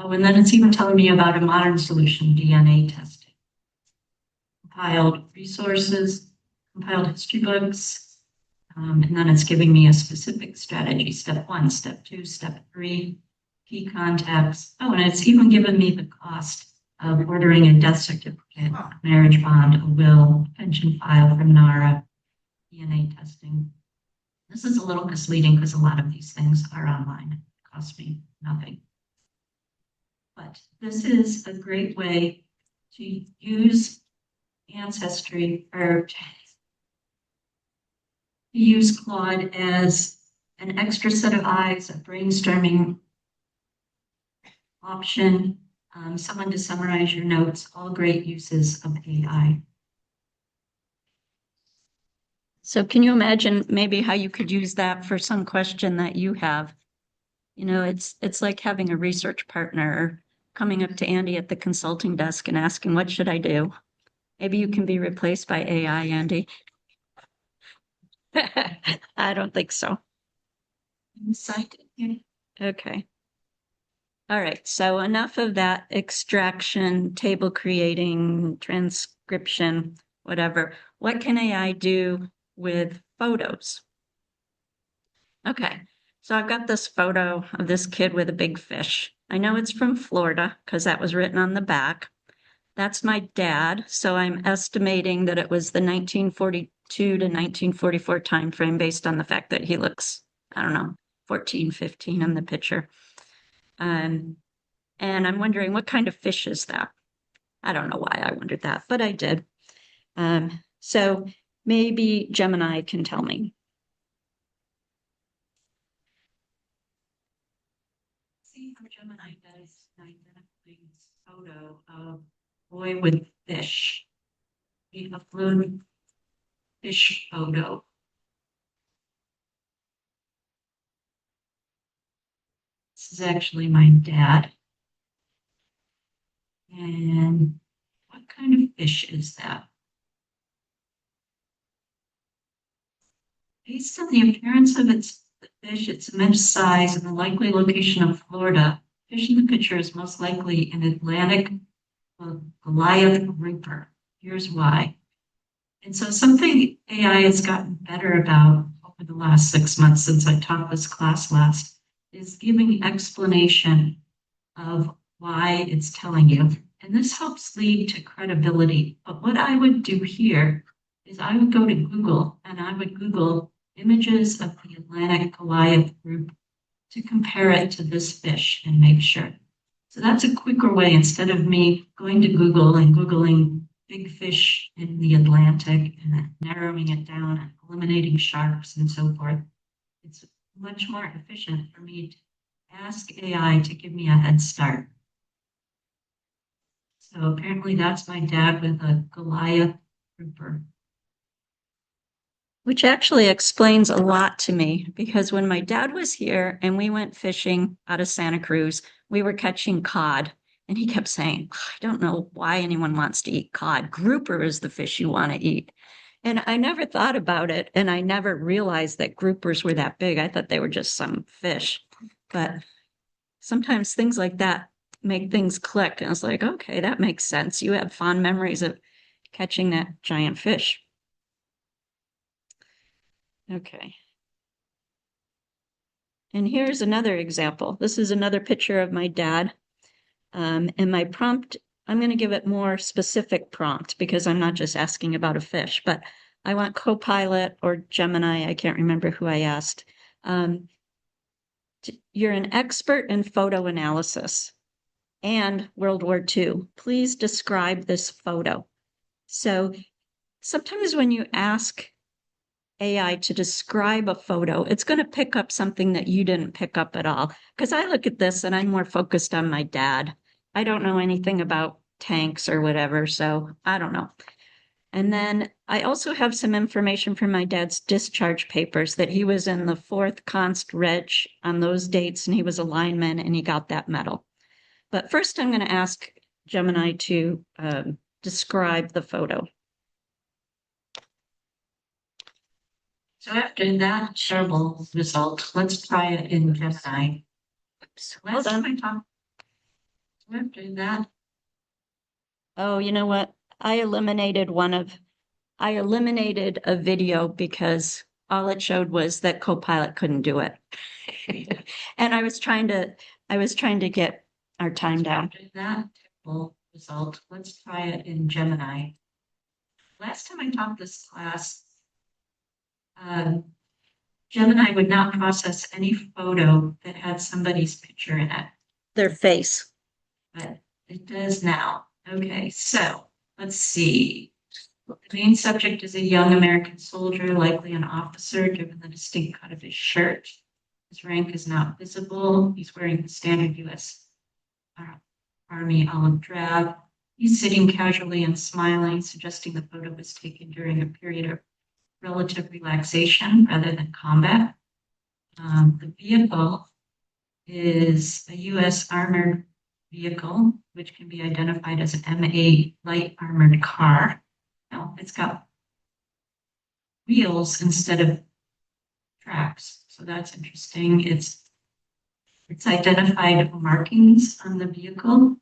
Oh, and then it's even telling me about a modern solution, DNA testing. Compiled resources, compiled history books, and then it's giving me a specific strategy, step 1, step 2, step 3, key contacts. Oh, and it's even given me the cost of ordering a death certificate, marriage bond, a will, pension file from NARA, DNA testing. This is a little misleading because a lot of these things are online. It costs me nothing. But this is a great way to use Ancestry or to use Claude as an extra set of eyes, a brainstorming option, someone to summarize your notes, all great uses of AI. So can you imagine maybe how you could use that for some question that you have? You know, it's like having a research partner or coming up to Andy at the consulting desk and asking, what should I do? Maybe you can be replaced by AI, Andy. I don't think so. Okay. All right. So enough of that extraction, table creating, transcription, whatever. What can AI do with photos? Okay. So I've got this photo of this kid with a big fish. I know it's from Florida because that was written on the back. That's my dad. So I'm estimating that it was the 1942 to 1944 timeframe based on the fact that he looks, I don't know, 14, 15 in the picture. And I'm wondering what kind of fish is that? I don't know why I wondered that, but I did. So maybe Gemini can tell me. See how Gemini does identifying this photo of boy with fish. We upload fish photo. This is actually my dad. And what kind of fish is that? Based on the appearance of the fish, its immense size, and the likely location of Florida, fish in the picture is most likely an Atlantic Goliath grouper. Here's why. And so something AI has gotten better about over the last 6 months since I taught this class last is giving explanation of why it's telling you. And this helps lead to credibility. But what I would do here is I would go to Google and I would Google images of the Atlantic Goliath group to compare it to this fish and make sure. So that's a quicker way instead of me going to Google and Googling big fish in the Atlantic and narrowing it down and eliminating sharks and so forth. It's much more efficient for me to ask AI to give me a head start. So apparently that's my dad with a Goliath grouper. Which actually explains a lot to me because when my dad was here and we went fishing out of Santa Cruz, we were catching cod. And he kept saying, I don't know why anyone wants to eat cod. Grouper is the fish you want to eat. And I never thought about it. And I never realized that groupers were that big. I thought they were just some fish. But sometimes things like that make things click. And I was like, okay, that makes sense. You have fond memories of catching that giant fish. Okay. And here's another example. This is another picture of my dad. And my prompt, I'm going to give it more specific prompt because I'm not just asking about a fish, but I want Copilot or Gemini. I can't remember who I asked. You're an expert in photo analysis and World War II. Please describe this photo. So sometimes when you ask AI to describe a photo, it's going to pick up something that you didn't pick up at all. Because I look at this and I'm more focused on my dad. I don't know anything about tanks or whatever, so I don't know. And then I also have some information from my dad's discharge papers that he was in the 4th Const Reg on those dates and he was a lineman and he got that medal. But first I'm going to ask Gemini to describe the photo. So after that terrible result, let's try it in Gemini. Last time I talked, so after that. Oh, you know what? I eliminated a video because all it showed was that Copilot couldn't do it. And I was trying to get our time down. After that terrible result, let's try it in Gemini. Last time I taught this class, Gemini would not process any photo that had somebody's picture in it. Their face. But it does now. Okay, so let's see. The main subject is a young American soldier, likely an officer, given the distinct cut of his shirt. His rank is not visible. He's wearing the standard U.S. Army olive drab. He's sitting casually and smiling, suggesting the photo was taken during a period of relative relaxation rather than combat. The vehicle is a U.S. armored vehicle, which can be identified as an M8 light armored car. Now, it's got wheels instead of tracks, so that's interesting. It's identified markings on the vehicle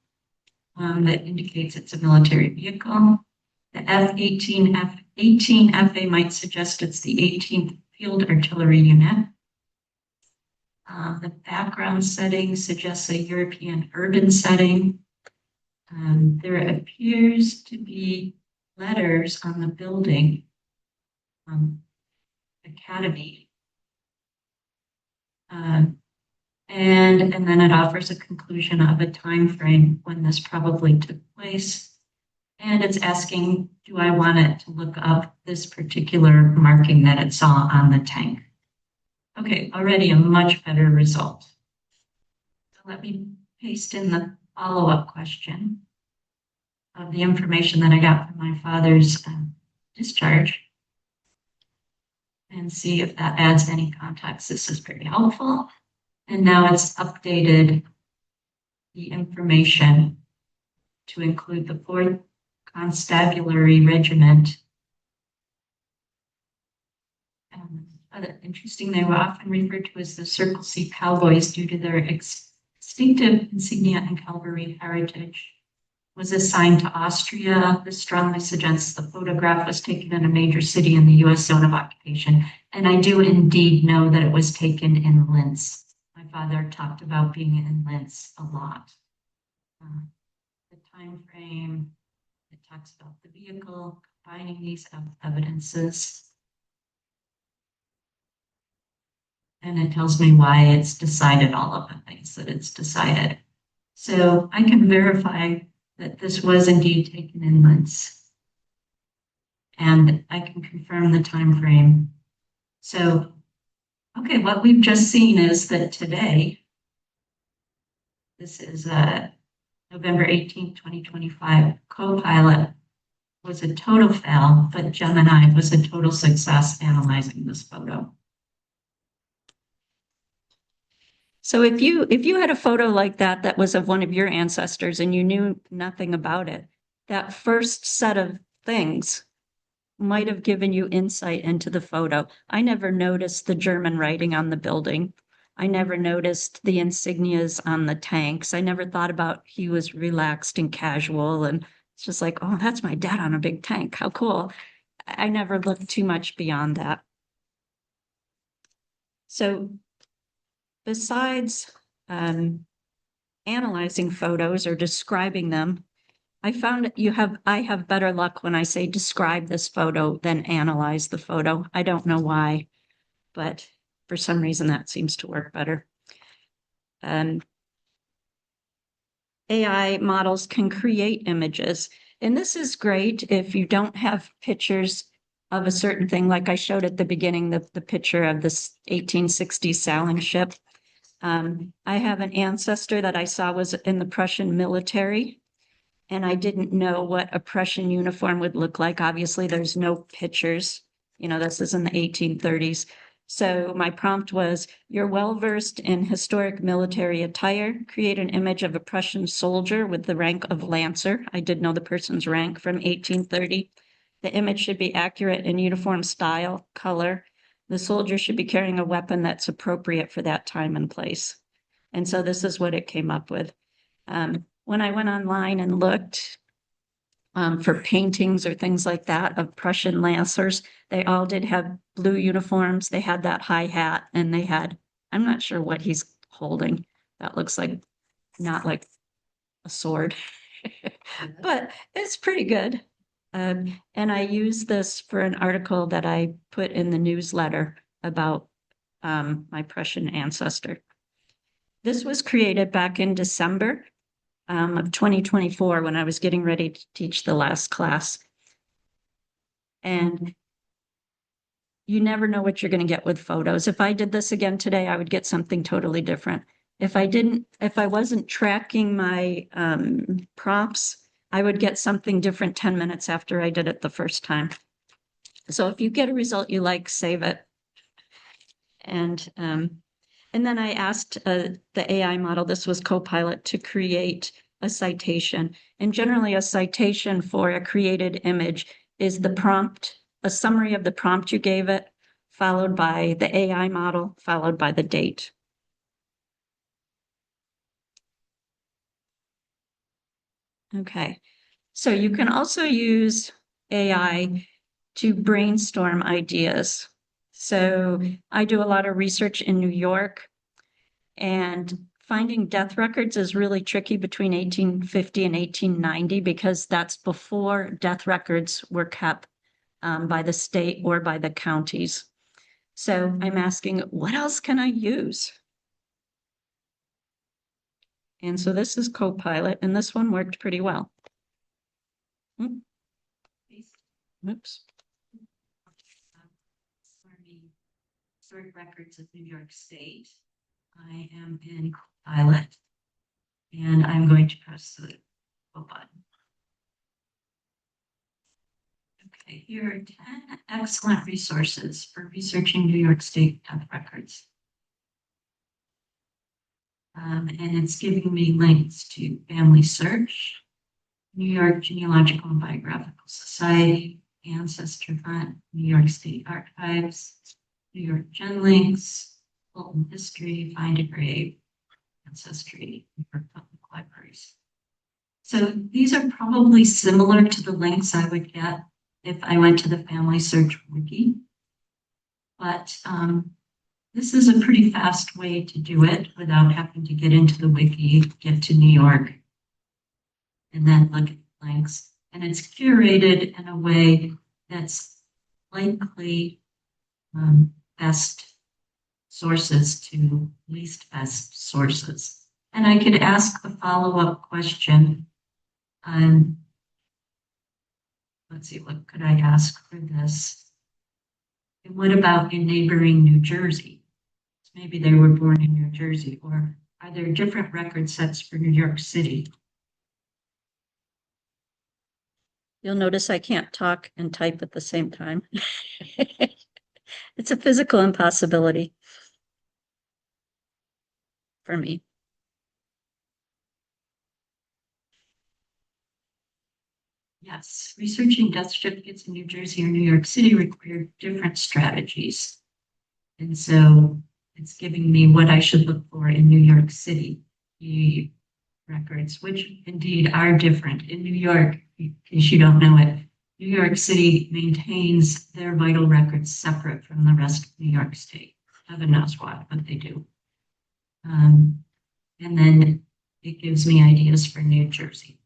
that indicates it's a military vehicle. The F-18FA might suggest it's the 18th Field Artillery Unit. The background setting suggests a European urban setting. There appears to be letters on the building, Academy. And then it offers a conclusion of a time frame when this probably took place. And it's asking, do I want it to look up this particular marking that it saw on the tank? Okay, already a much better result. So let me paste in the follow-up question. of the information that I got from my father's discharge and see if that adds any context. This is pretty helpful. And now it's updated the information to include the 4th Constabulary Regiment. Interesting, they were often referred to as the Circle C Cowboys due to their distinctive insignia and cavalry heritage. Was assigned to Austria. This strongly suggests the photograph was taken in a major city in the U.S. zone of occupation. And I do indeed know that it was taken in Linz. My father talked about being in Linz a lot. The time frame, it talks about the vehicle, combining these evidences. And it tells me why it's decided all of the things that it's decided. So I can verify that this was indeed taken in months. And I can confirm the time frame. So, okay, what we've just seen is that today, this is November 18th, 2025, Copilot was a total fail, but Gemini was a total success analyzing this photo. So if you had a photo like that was of one of your ancestors and you knew nothing about it, that first set of things might have given you insight into the photo. I never noticed the German writing on the building. I never noticed the insignias on the tanks. I never thought about he was relaxed and casual, and it's just like, oh, that's my dad on a big tank. How cool. I never looked too much beyond that. So besides analyzing photos or describing them, I found I have better luck when I say describe this photo than analyze the photo. I don't know why, but for some reason that seems to work better. AI models can create images, and this is great if you don't have pictures of a certain thing, like I showed at the beginning, the picture of this 1860s sailing ship. I have an ancestor that I saw was in the Prussian military, and I didn't know what a Prussian uniform would look like. Obviously, there's no pictures. You know, this is in the 1830s. So my prompt was, you're well-versed in historic military attire. Create an image of a Prussian soldier with the rank of Lancer. I did know the person's rank from 1830. The image should be accurate in uniform style, color. The soldier should be carrying a weapon that's appropriate for that time and place. And so this is what it came up with. When I went online and looked for paintings or things like that of Prussian Lancers, they all did have blue uniforms. They had that high hat, and they had, I'm not sure what he's holding. That looks like not like a sword, but it's pretty good. And I used this for an article that I put in the newsletter about my Prussian ancestor. This was created back in December of 2024 when I was getting ready to teach the last class. And you never know what you're going to get with photos. If I did this again today, I would get something totally different. If I wasn't tracking my prompts, I would get something different 10 minutes after I did it the first time. So if you get a result you like, save it. And then I asked the AI model, this was Copilot, to create a citation. And generally a citation for a created image is the prompt, a summary of the prompt you gave it, followed by the AI model, followed by the date. Okay, so you can also use AI to brainstorm ideas. So I do a lot of research in New York, and finding death records is really tricky between 1850 and 1890 because that's before death records were kept by the state or by the counties. So I'm asking, what else can I use? And so this is Copilot, and this one worked pretty well. Oops. Historic records of New York State. I am in Copilot, and I'm going to press the go button. Okay, here are 10 excellent resources for researching New York State death records. And it's giving me links to Family Search, New York Genealogical and Biographical Society, Ancestor Fund, New York State Archives, New York GenLinks, Fulton History, Find a Grave, Ancestry, for public libraries. So these are probably similar to the links I would get if I went to the Family Search Wiki. But this is a pretty fast way to do it without having to get into the wiki, get to New York, and then look at links. And it's curated in a way that's likely best sources to least best sources. And I could ask a follow-up question. Let's see, what could I ask for this? And what about in neighboring New Jersey? Maybe they were born in New Jersey, or are there different record sets for New York City? You'll notice I can't talk and type at the same time. It's a physical impossibility for me. Yes, researching death certificates in New Jersey or New York City require different strategies. And so it's giving me what I should look for in New York City records, which indeed are different. In New York, in case you don't know it, New York City maintains their vital records separate from the rest of New York State. Heaven knows what, but they do. And then it gives me ideas for New Jersey.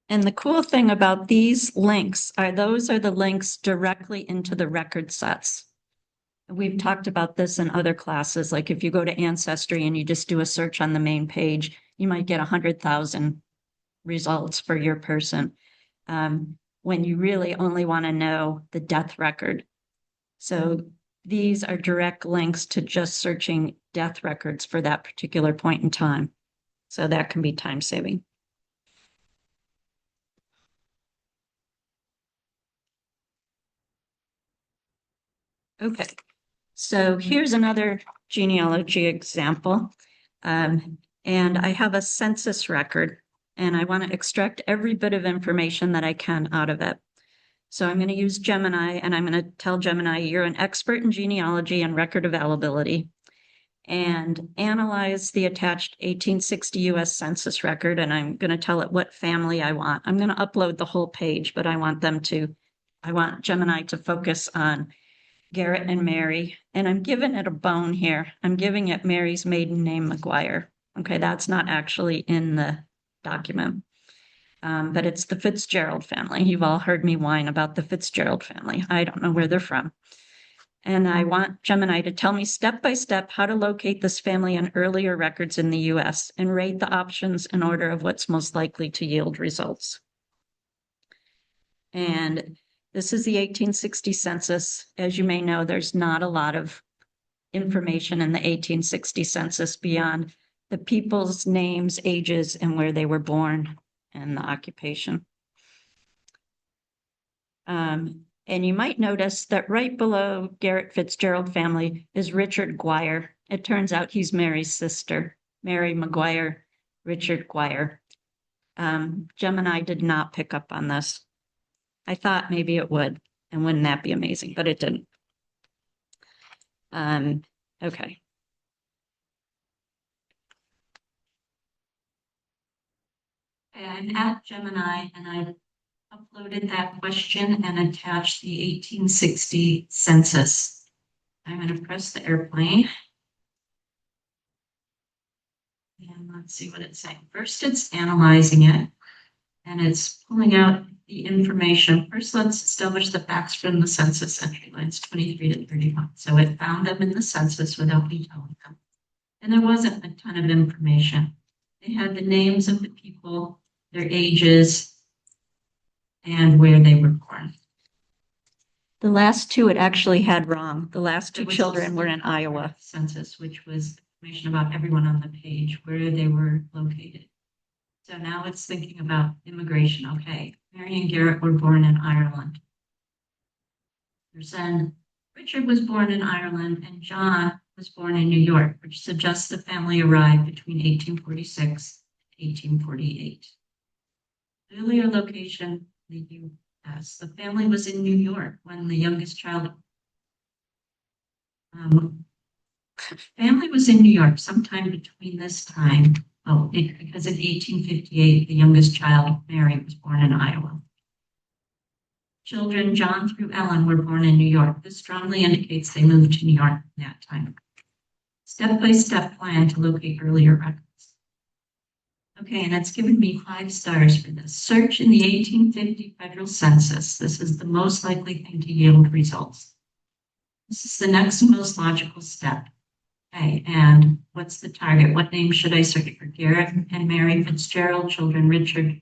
And the cool thing about these links are those are the links directly into the record sets. We've talked about this in other classes, like if you go to Ancestry and you just do a search on the main page, you might get 100,000 results for your person when you really only want to know the death record. So these are direct links to just searching death records for that particular point in time. So that can be time saving. Okay, so here's another genealogy example. And I have a census record, and I want to extract every bit of information that I can out of it. So I'm going to use Gemini, and I'm going to tell Gemini, you're an expert in genealogy and record availability, and analyze the attached 1860 US Census record, and I'm going to tell it what family I want. I'm going to upload the whole page, but I want Gemini to focus on Garrett and Mary, and I'm giving it a bone here. I'm giving it Mary's maiden name, McGuire. Okay, that's not actually in the document, but it's the Fitzgerald family. You've all heard me whine about the Fitzgerald family. I don't know where they're from. And I want Gemini to tell me step by step how to locate this family on earlier records in the US and rate the options in order of what's most likely to yield results. And this is the 1860 census. As you may know, there's not a lot of information in the 1860 census beyond the people's names, ages, and where they were born and the occupation. And you might notice that right below Garrett Fitzgerald family is Richard Guire. It turns out he's Mary's sister, Mary McGuire, Richard Guire. Gemini did not pick up on this. I thought maybe it would, and wouldn't that be amazing? But it didn't. Okay. I'm at Gemini, and I've uploaded that question and attached the 1860 census. I'm going to press the airplane. And let's see what it's saying. First, it's analyzing it, and it's pulling out the information. First, let's establish the facts from the census entry lines 23 to 31. So it found them in the census without me telling them. And there wasn't a ton of information. They had the names of the people, their ages, and where they were born. The last two it actually had wrong. The last two children were in Iowa. Census, which was information about everyone on the page, where they were located. So now it's thinking about immigration. Okay, Mary and Garrett were born in Ireland. Their son Richard was born in Ireland and John was born in New York, which suggests the family arrived between 1846 and 1848. Earlier location, the U.S. The family was in New York when the youngest child. Family was in New York sometime between this time. Because in 1858, the youngest child, Mary, was born in Iowa. Children John through Ellen were born in New York. This strongly indicates they moved to New York at that time. Step-by-step plan to locate earlier records. Okay, and it's given me 5 stars for this. Search in the 1850 federal census. This is the most likely thing to yield results. This is the next most logical step. Okay, and what's the target? What name should I search for? Garrett and Mary Fitzgerald, children Richard,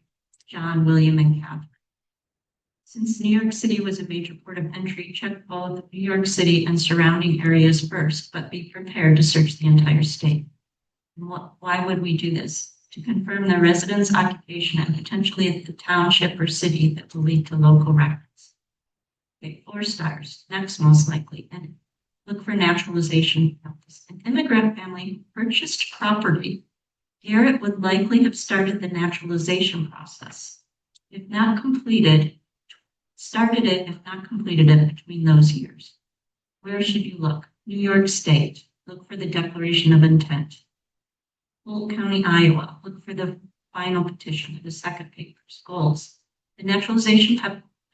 John, William, and Catherine. Since New York City was a major port of entry, check both New York City and surrounding areas first, but be prepared to search the entire state. And why would we do this? To confirm the residence, occupation, and potentially the township or city that will lead to local records. Okay, 4 stars. Next most likely. And look for naturalization. An immigrant family purchased property. Garrett would likely have started the naturalization process. If not completed, started it, if not completed it, between those years. Where should you look? New York State. Look for the Declaration of Intent. Polk County, Iowa. Look for the final petition for the second papers. Goals. The naturalization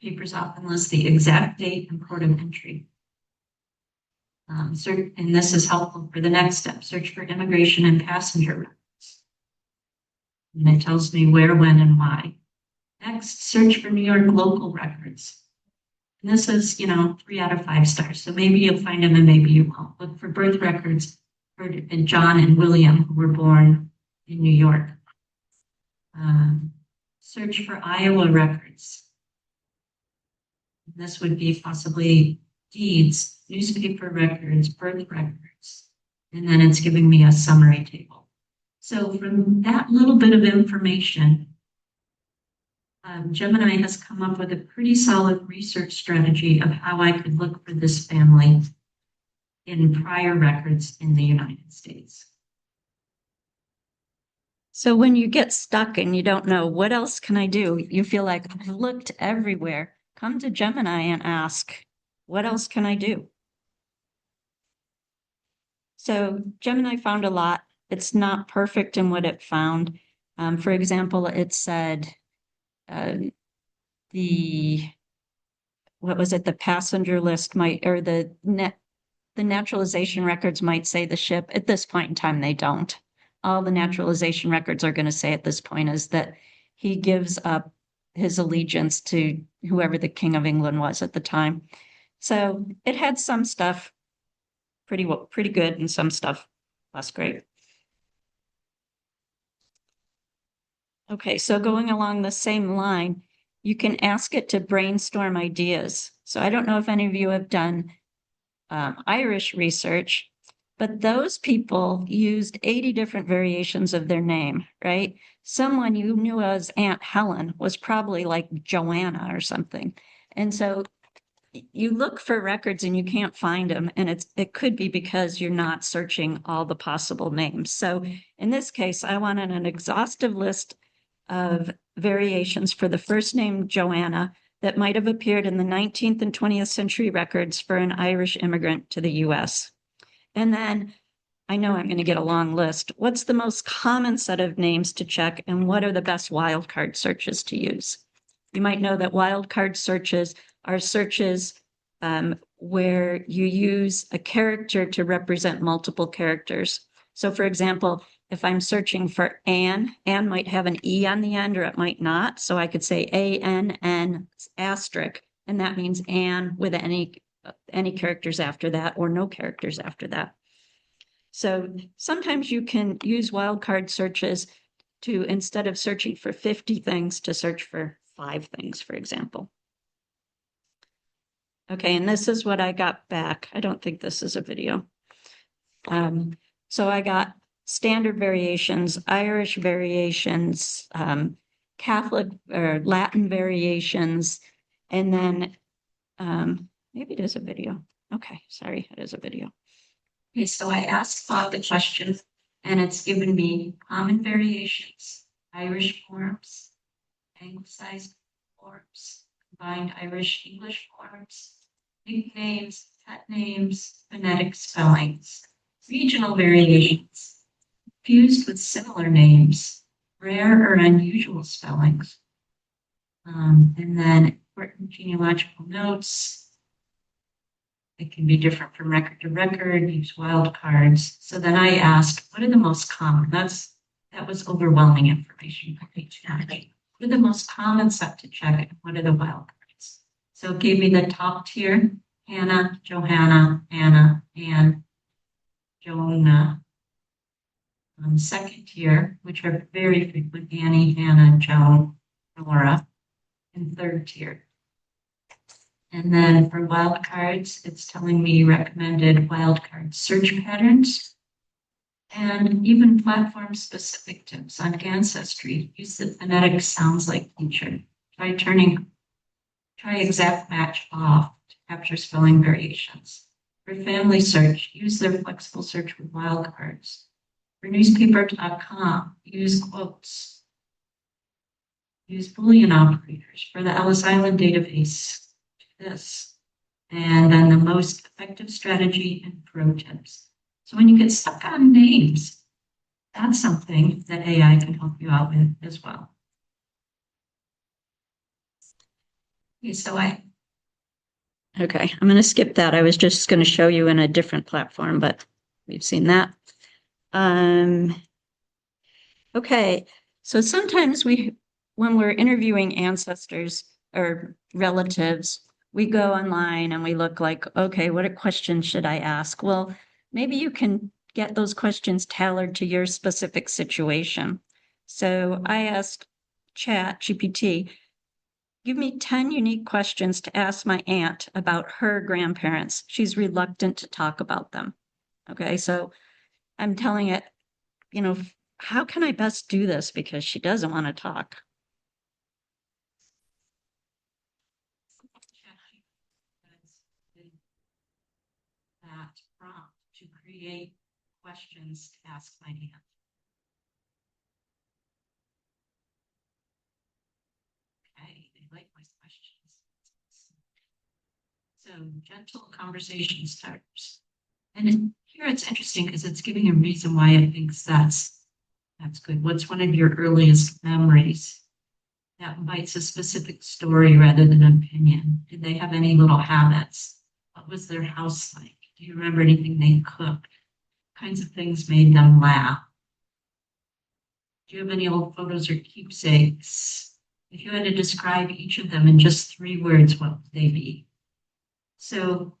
papers often list the exact date and port of entry. And this is helpful for the next step. Search for immigration and passenger records. And it tells me where, when, and why. Next, search for New York local records. And this is, 3 out of 5 stars. So maybe you'll find them and maybe you won't. Look for birth records for John and William, who were born in New York. Search for Iowa records. This would be possibly deeds, newspaper records, birth records. And then it's giving me a summary table. So from that little bit of information, Gemini has come up with a pretty solid research strategy of how I could look for this family in prior records in the United States. So when you get stuck and you don't know what else can I do, you feel like I've looked everywhere, come to Gemini and ask, what else can I do? So Gemini found a lot. It's not perfect in what it found. For example, it said, the passenger list might, or the naturalization records might say the ship. At this point in time, they don't. All the naturalization records are going to say at this point is that he gives up his allegiance to whoever the King of England was at the time. So it had some stuff pretty good and some stuff less great. Okay, so going along the same line, you can ask it to brainstorm ideas. So I don't know if any of you have done Irish research, but those people used 80 different variations of their name, right? Someone you knew as Aunt Helen was probably like Joanna or something. And so you look for records and you can't find them, and it could be because you're not searching all the possible names. So in this case, I wanted an exhaustive list of variations for the first name Joanna that might have appeared in the 19th and 20th century records for an Irish immigrant to the US. And then I know I'm going to get a long list. What's the most common set of names to check, and what are the best wildcard searches to use? You might know that wildcard searches are searches where you use a character to represent multiple characters. So for example, if I'm searching for Anne might have an E on the end or it might not. So I could say ANN asterisk, and that means Anne with any characters after that or no characters after that. So sometimes you can use wildcard searches to, instead of searching for 50 things, to search for 5 things, for example. Okay, and this is what I got back. I don't think this is a video. So I got standard variations, Irish variations, Catholic or Latin variations, and then maybe it is a video. Okay, sorry, it is a video. Okay, so I asked Bob the question, and it's given me common variations, Irish forms, anglicized forms, combined Irish English forms, nicknames, pet names, phonetic spellings, regional variations, fused with similar names, rare or unusual spellings, and then important genealogical notes. It can be different from record to record, use wildcards. So then I asked, what are the most common? That was overwhelming information for each category. What are the most common set to check and what are the wildcards? So it gave me the top tier, Hannah, Johanna, Anna, Anne, Jonah. Second tier, which are very frequent, Annie, Hannah, Joan, Nora. And third tier. And then for wildcards, it's telling me recommended wildcard search patterns and even platform-specific tips on Ancestry. Use the phonetic sounds like feature. Try exact match off to capture spelling variations. For family search, use their flexible search with wildcards. For newspaper.com, use quotes. Use Boolean operators. For the Ellis Island database, this. And then the most effective strategy and pro tips. So when you get stuck on names, that's something that AI can help you out with as well. Okay, okay, I'm going to skip that. I was just going to show you in a different platform, but we've seen that. Okay, so sometimes when we're interviewing ancestors or relatives, we go online and we look like, okay, what questions should I ask? Well, maybe you can get those questions tailored to your specific situation. So I asked ChatGPT, give me 10 unique questions to ask my aunt about her grandparents. She's reluctant to talk about them. Okay, so I'm telling it, how can I best do this because she doesn't want to talk? That prompt to create questions to ask my aunt. Okay, they like my questions. So gentle conversation starters. And here it's interesting because it's giving a reason why it thinks that's good. What's one of your earliest memories? That invites a specific story rather than an opinion. Did they have any little habits? What was their house like? Do you remember anything they cooked? What kinds of things made them laugh? Do you have any old photos or keepsakes? If you had to describe each of them in just 3 words, what would they be? So,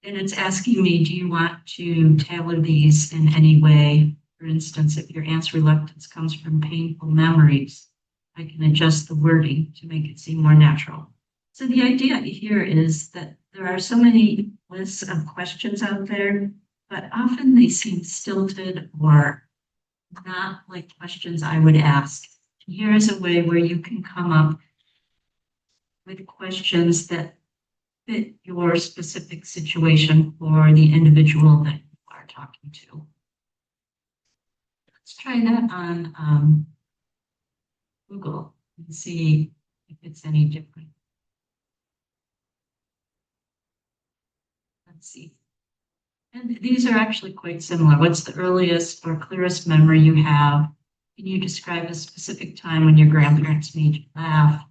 and it's asking me, do you want to tailor these in any way? For instance, if your aunt's reluctance comes from painful memories, I can adjust the wording to make it seem more natural. So the idea here is that there are so many lists of questions out there, but often they seem stilted or not like questions I would ask. Here is a way where you can come up with questions that fit your specific situation for the individual that you are talking to. Let's try that on Google and see if it's any different. Let's see. And these are actually quite similar. What's the earliest or clearest memory you have? Can you describe a specific time when your grandparents made you laugh?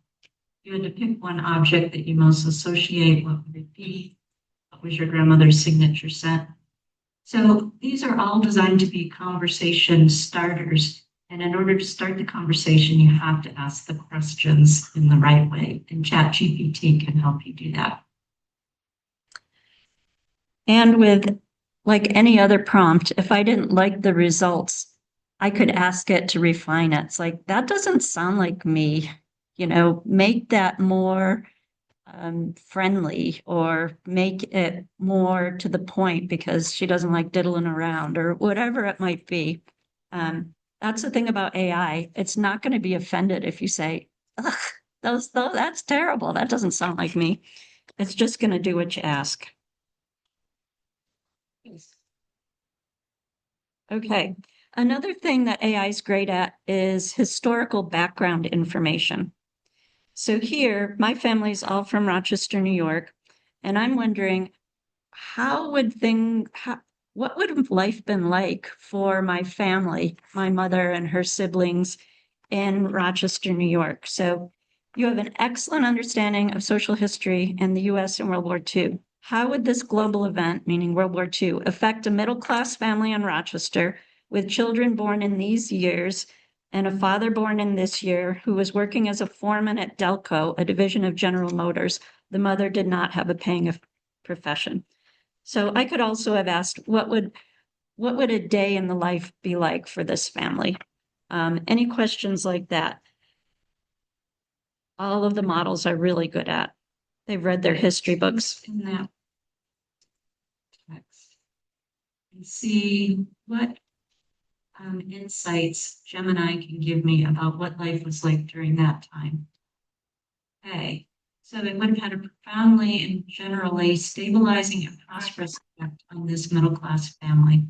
You had to pick one object that you most associate. What would it be? What was your grandmother's signature scent? So these are all designed to be conversation starters. And in order to start the conversation, you have to ask the questions in the right way. And ChatGPT can help you do that. And with like any other prompt, if I didn't like the results, I could ask it to refine it. It's like, that doesn't sound like me, make that more friendly or make it more to the point because she doesn't like diddling around or whatever it might be. That's the thing about AI. It's not going to be offended if you say, ugh, that's terrible. That doesn't sound like me. It's just going to do what you ask. Okay. Another thing that AI is great at is historical background information. So here, my family's all from Rochester, New York, and I'm wondering what would have life been like for my family, my mother and her siblings in Rochester, New York? So you have an excellent understanding of social history in the US in World War II. How would this global event, meaning World War II, affect a middle-class family in Rochester with children born in these years and a father born in this year who was working as a foreman at Delco, a division of General Motors? The mother did not have a paying profession. So I could also have asked, what would a day in the life be like for this family? Any questions like that? All of the models are really good at. They've read their history books in that text and see what insights Gemini can give me about what life was like during that time. Okay, so it would have had a profoundly and generally stabilizing and prosperous effect on this middle class family.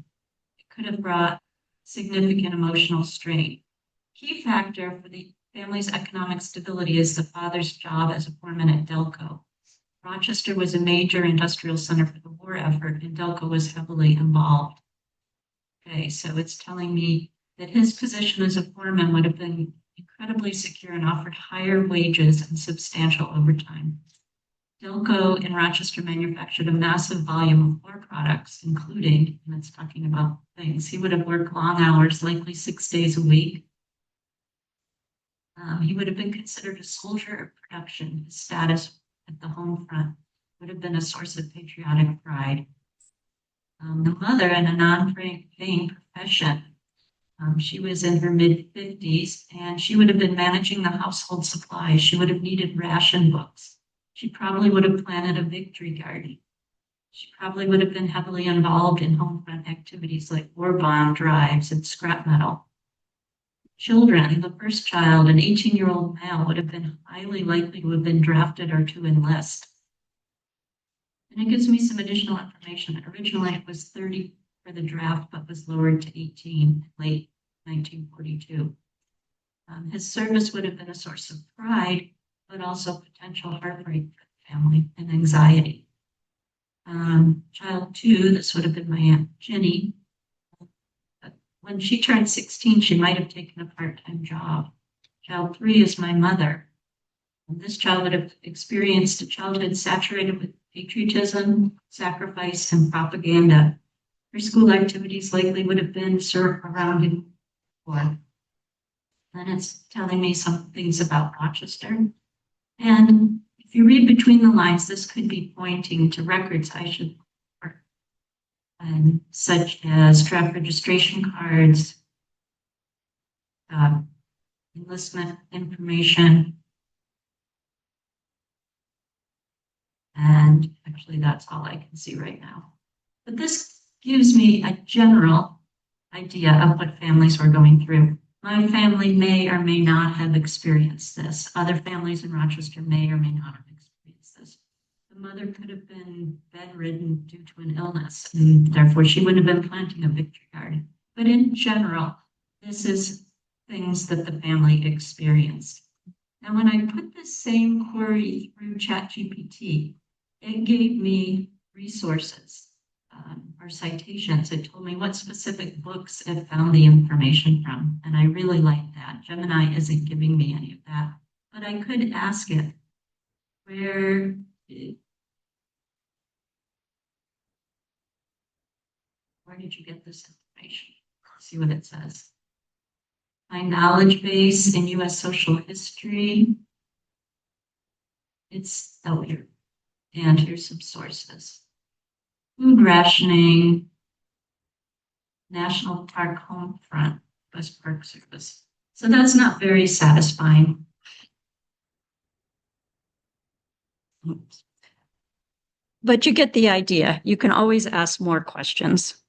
Could have brought significant emotional strain. Key factor for the family's economic stability is the father's job as a foreman at Delco. Rochester was a major industrial center for the war effort, and Delco was heavily involved. Okay, so it's telling me that his position as a foreman would have been incredibly secure and offered higher wages and substantial overtime. Delco in Rochester manufactured a massive volume of war products, including, and it's talking about things, he would have worked long hours, likely 6 days a week. He would have been considered a soldier of production. His status at the home front would have been a source of patriotic pride. The mother, in a non-paying profession, she was in her mid-50s, and she would have been managing the household supplies. She would have needed ration books. She probably would have planted a victory garden. She probably would have been heavily involved in home front activities like war bond drives and scrap metal. Children, the first child, an 18-year-old male, would have been highly likely to have been drafted or to enlist. And it gives me some additional information. Originally, it was 30 for the draft, but was lowered to 18 in late 1942. His service would have been a source of pride, but also potential heartbreak for the family and anxiety. Child 2, this would have been my Aunt Jenny. When she turned 16, she might have taken a part-time job. Child 3 is my mother. And this child would have experienced a childhood saturated with patriotism, sacrifice, and propaganda. Her school activities likely would have been surrounding war. Then it's telling me some things about Rochester. And if you read between the lines, this could be pointing to records I should such as draft registration cards, enlistment information, and actually that's all I can see right now. But this gives me a general idea of what families were going through. My family may or may not have experienced this. Other families in Rochester may or may not have experienced this. The mother could have been bedridden due to an illness, and therefore she wouldn't have been planting a victory garden. But in general, this is things that the family experienced. Now, when I put this same query through ChatGPT, it gave me resources or citations. It told me what specific books it found the information from, and I really like that. Gemini isn't giving me any of that, but I could ask it, where did you get this information? Let's see what it says. My knowledge base in US social history. It's here. And here's some sources. Food rationing, National Park Home Front, Bus Park Service. So that's not very satisfying. Oops. But you get the idea. You can always ask more questions.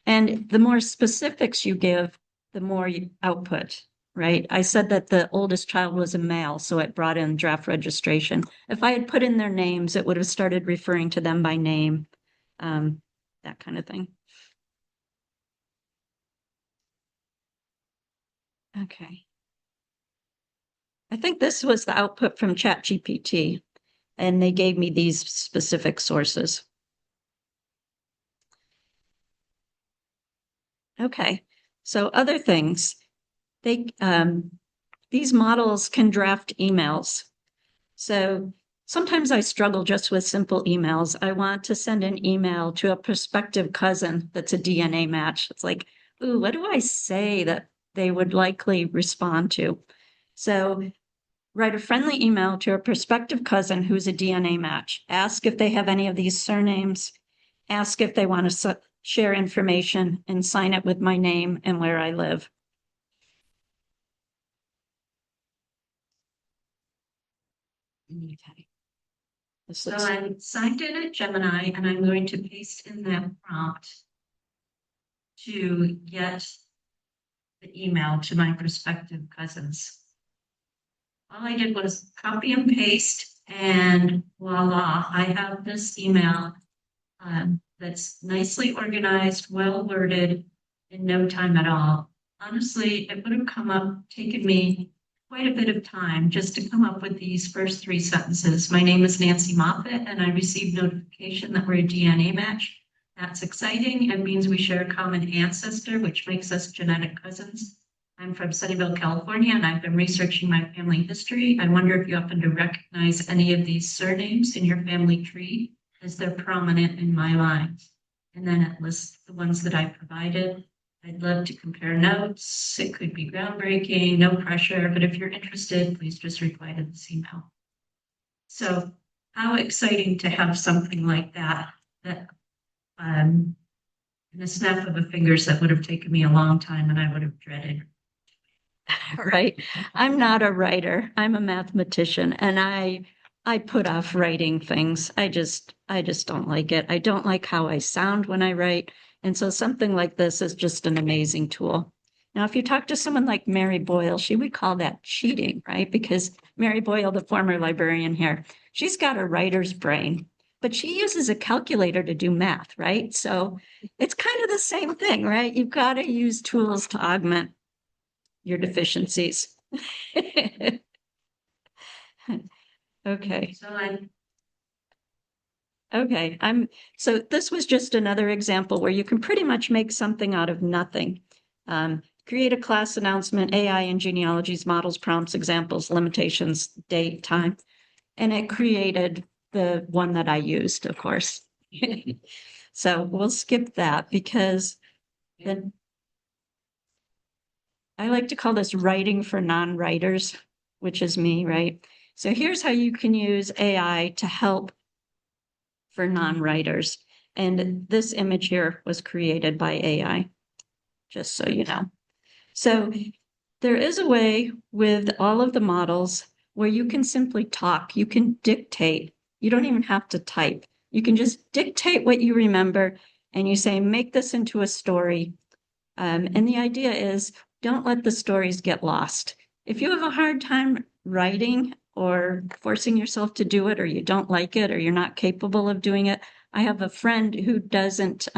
And the more specifics you give, the more output, right? I said that the oldest child was a male, so it brought in draft registration. If I had put in their names, it would have started referring to them by name, that kind of thing. Okay. I think this was the output from ChatGPT, and they gave me these specific sources. Okay, so other things, these models can draft emails. So sometimes I struggle just with simple emails. I want to send an email to a prospective cousin that's a DNA match. It's like, ooh, what do I say that they would likely respond to? So write a friendly email to a prospective cousin who's a DNA match. Ask if they have any of these surnames. Ask if they want to share information and sign it with my name and where I live. Okay. So I'm signed in at Gemini, and I'm going to paste in that prompt to get the email to my prospective cousins. All I did was copy and paste, and voila, I have this email that's nicely organized, well worded, in no time at all. Honestly, it would have taken me quite a bit of time just to come up with these first three sentences. My name is Nancy Moffat, and I received notification that we're a DNA match. That's exciting. It means we share a common ancestor, which makes us genetic cousins. I'm from Sunnyvale, California, and I've been researching my family history. I wonder if you happen to recognize any of these surnames in your family tree, as they're prominent in my lines. And then it lists the ones that I provided. I'd love to compare notes. It could be groundbreaking, no pressure, but if you're interested, please just reply to this email. So how exciting to have something like that, in a snap of the fingers that would have taken me a long time and I would have dreaded. Right. I'm not a writer. I'm a mathematician, and I put off writing things. I just don't like it. I don't like how I sound when I write. And so something like this is just an amazing tool. Now, if you talk to someone like Mary Boyle, she would call that cheating, right? Because Mary Boyle, the former librarian here, she's got a writer's brain, but she uses a calculator to do math, right? So it's kind of the same thing, right? You've got to use tools to augment your deficiencies. Okay. So this was just another example where you can pretty much make something out of nothing. Create a class announcement, AI and genealogies, models, prompts, examples, limitations, date, time. And it created the one that I used, of course. So we'll skip that because then I like to call this writing for non-writers, which is me, right? So here's how you can use AI to help for non-writers. And this image here was created by AI, just so you know. So there is a way with all of the models where you can simply talk, you can dictate, you don't even have to type. You can just dictate what you remember and you say, make this into a story. And the idea is don't let the stories get lost. If you have a hard time writing or forcing yourself to do it, or you don't like it, or you're not capable of doing it, I have a friend who doesn't,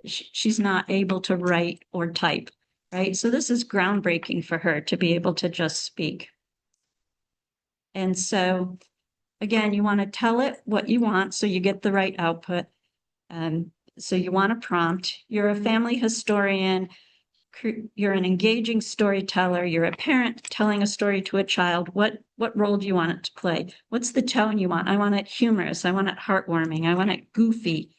she's not able to write or type, right? So this is groundbreaking for her to be able to just speak. And so, again, you want to tell it what you want so you get the right output. So you want a prompt. You're a family historian. You're an engaging storyteller. You're a parent telling a story to a child. What role do you want it to play? What's the tone you want? I want it humorous. I want it heartwarming. I want it goofy.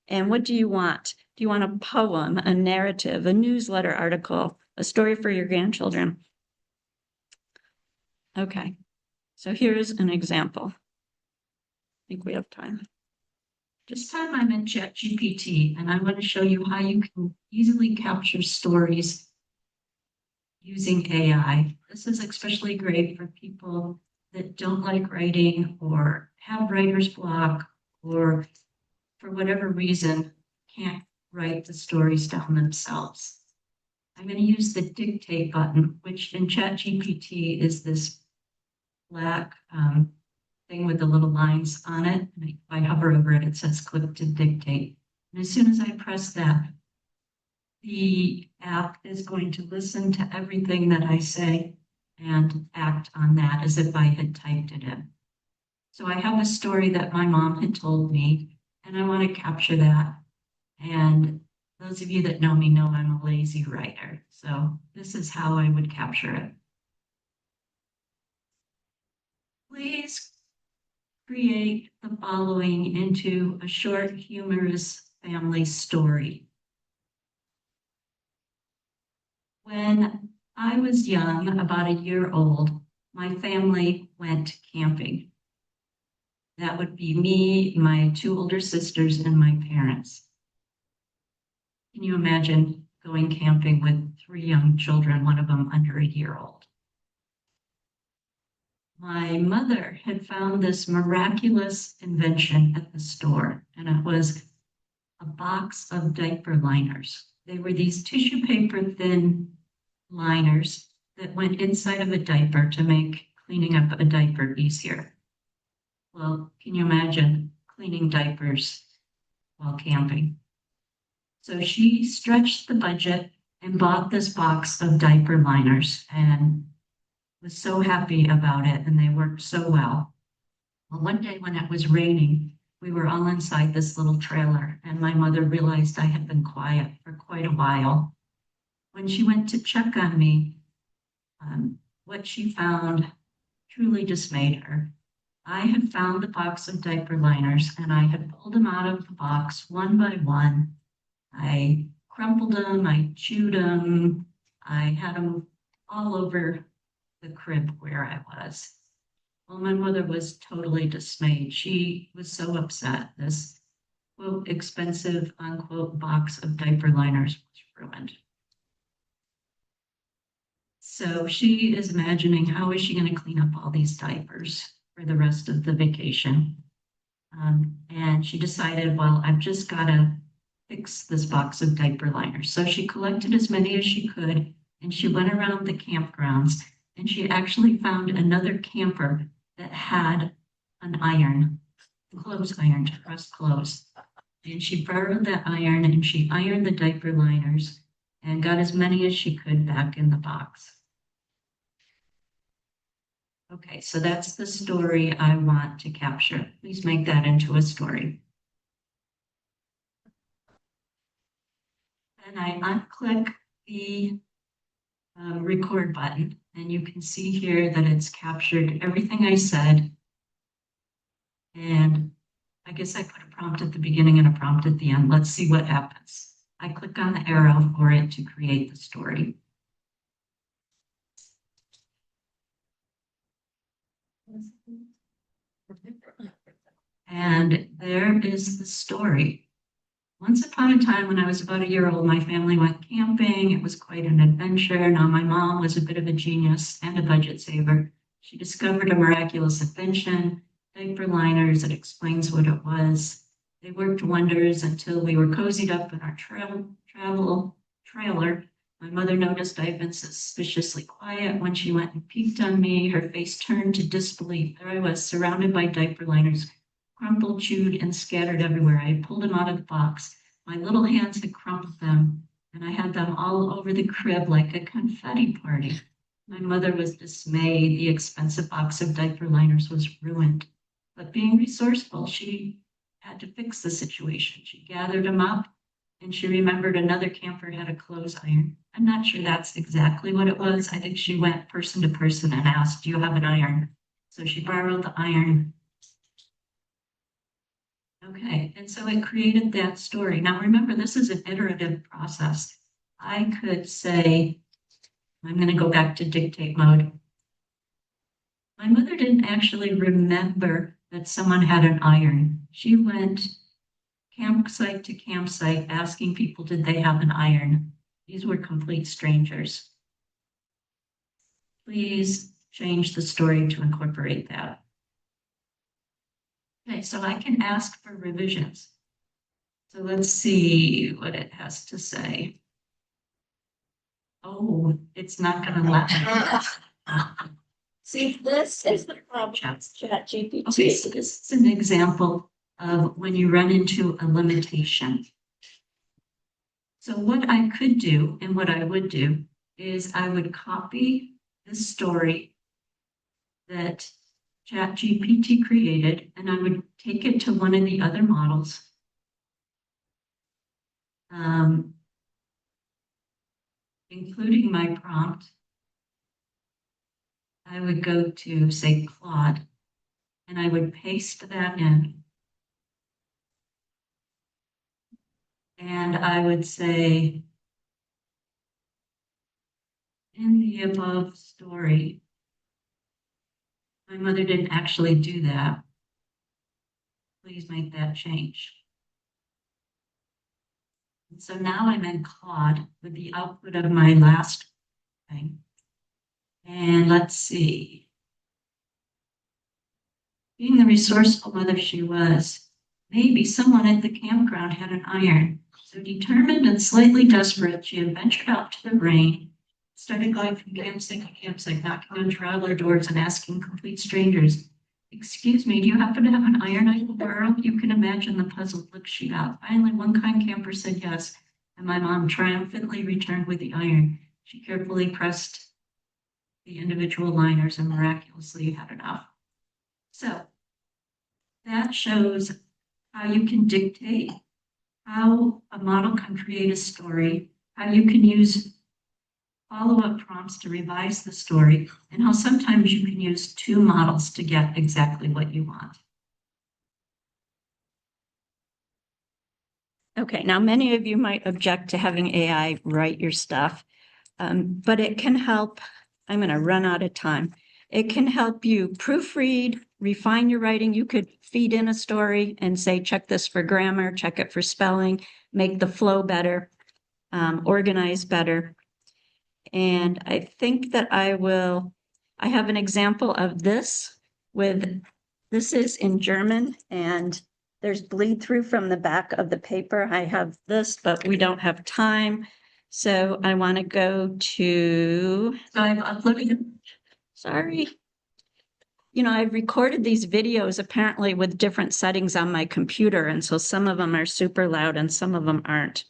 And what do you want? Do you want a poem, a narrative, a newsletter article, a story for your grandchildren? Okay, so here's an example. I think we have time. This time I'm in ChatGPT, and I'm going to show you how you can easily capture stories using AI. This is especially great for people that don't like writing or have writer's block or for whatever reason can't write the stories down themselves. I'm going to use the dictate button, which in ChatGPT is this black thing with the little lines on it. And if I hover over it, it says click to dictate. And as soon as I press that, the app is going to listen to everything that I say and act on that as if I had typed it in. So I have a story that my mom had told me, and I want to capture that. And those of you that know me know I'm a lazy writer. So this is how I would capture it. Please create the following into a short, humorous family story. When I was young, about a year old, my family went camping. That would be me, my two older sisters, and my parents. Can you imagine going camping with three young children, one of them under a year old? My mother had found this miraculous invention at the store, and it was a box of diaper liners. They were these tissue paper thin liners that went inside of a diaper to make cleaning up a diaper easier. Well, can you imagine cleaning diapers while camping? So she stretched the budget and bought this box of diaper liners and was so happy about it, and they worked so well. Well, one day when it was raining, we were all inside this little trailer, and my mother realized I had been quiet for quite a while. When she went to check on me, what she found truly dismayed her. I had found the box of diaper liners, and I had pulled them out of the box one by one. I crumpled them, I chewed them, I had them all over the crib where I was. Well, my mother was totally dismayed. She was so upset. This, quote, expensive, unquote, box of diaper liners was ruined. So she is imagining how is she going to clean up all these diapers for the rest of the vacation. And she decided, well, I've just got to fix this box of diaper liners. So she collected as many as she could, and she went around the campgrounds, and she actually found another camper that had an iron, a clothes iron to press clothes. And she borrowed that iron and she ironed the diaper liners and got as many as she could back in the box. Okay, so that's the story I want to capture. Please make that into a story. Then I unclick the record button, and you can see here that it's captured everything I said. And I guess I put a prompt at the beginning and a prompt at the end. Let's see what happens. I click on the arrow for it to create the story. And there is the story. Once upon a time, when I was about a year old, my family went camping. It was quite an adventure. Now, my mom was a bit of a genius and a budget saver. She discovered a miraculous invention, diaper liners. It explains what it was. They worked wonders until we were cozied up in our travel trailer. My mother noticed I had been suspiciously quiet. When she went and peeked on me, her face turned to disbelief. There I was, surrounded by diaper liners, crumpled, chewed, and scattered everywhere. I had pulled them out of the box. My little hands had crumpled them, and I had them all over the crib like a confetti party. My mother was dismayed. The expensive box of diaper liners was ruined. But being resourceful, she had to fix the situation. She gathered them up, and she remembered another camper had a clothes iron. I'm not sure that's exactly what it was. I think she went person to person and asked, do you have an iron? So she borrowed the iron. Okay, and so it created that story. Now remember, this is an iterative process. I could say, I'm going to go back to dictate mode. My mother didn't actually remember that someone had an iron. She went campsite to campsite asking people, did they have an iron? These were complete strangers. Please change the story to incorporate that. Okay, so I can ask for revisions. So let's see what it has to say. Oh, it's not gonna let me. See, this is the problem with ChatGPT. Okay, so this is an example of when you run into a limitation. So what I could do and what I would do is I would copy the story that ChatGPT created, and I would take it to one of the other models. Including my prompt, I would go to, say, Claude, and I would paste that in. And I would say, in the above story, my mother didn't actually do that. Please make that change. And so now I'm in Claude with the output of my last thing. And let's see. Being the resourceful mother she was, maybe someone at the campground had an iron. So determined and slightly desperate, she had ventured out to the rain, started going from campsite to campsite, knocking on traveler doors and asking complete strangers, "Excuse me, do you happen to have an iron I can borrow?" You can imagine the puzzled look she got. Finally, one kind camper said yes, and my mom triumphantly returned with the iron. She carefully pressed the individual liners and miraculously had enough. So that shows how you can dictate, how a model can create a story, how you can use follow-up prompts to revise the story, and how sometimes you can use two models to get exactly what you want. Okay, now many of you might object to having AI write your stuff, but it can help. I'm going to run out of time. It can help you proofread, refine your writing. You could feed in a story and say, check this for grammar, check it for spelling, make the flow better, organize better. And I think that I have an example of this this is in German, and there's bleed through from the back of the paper. I have this, but we don't have time. So I want to go to, so I've uploaded, sorry. I've recorded these videos apparently with different settings on my computer. And so some of them are super loud and some of them aren't.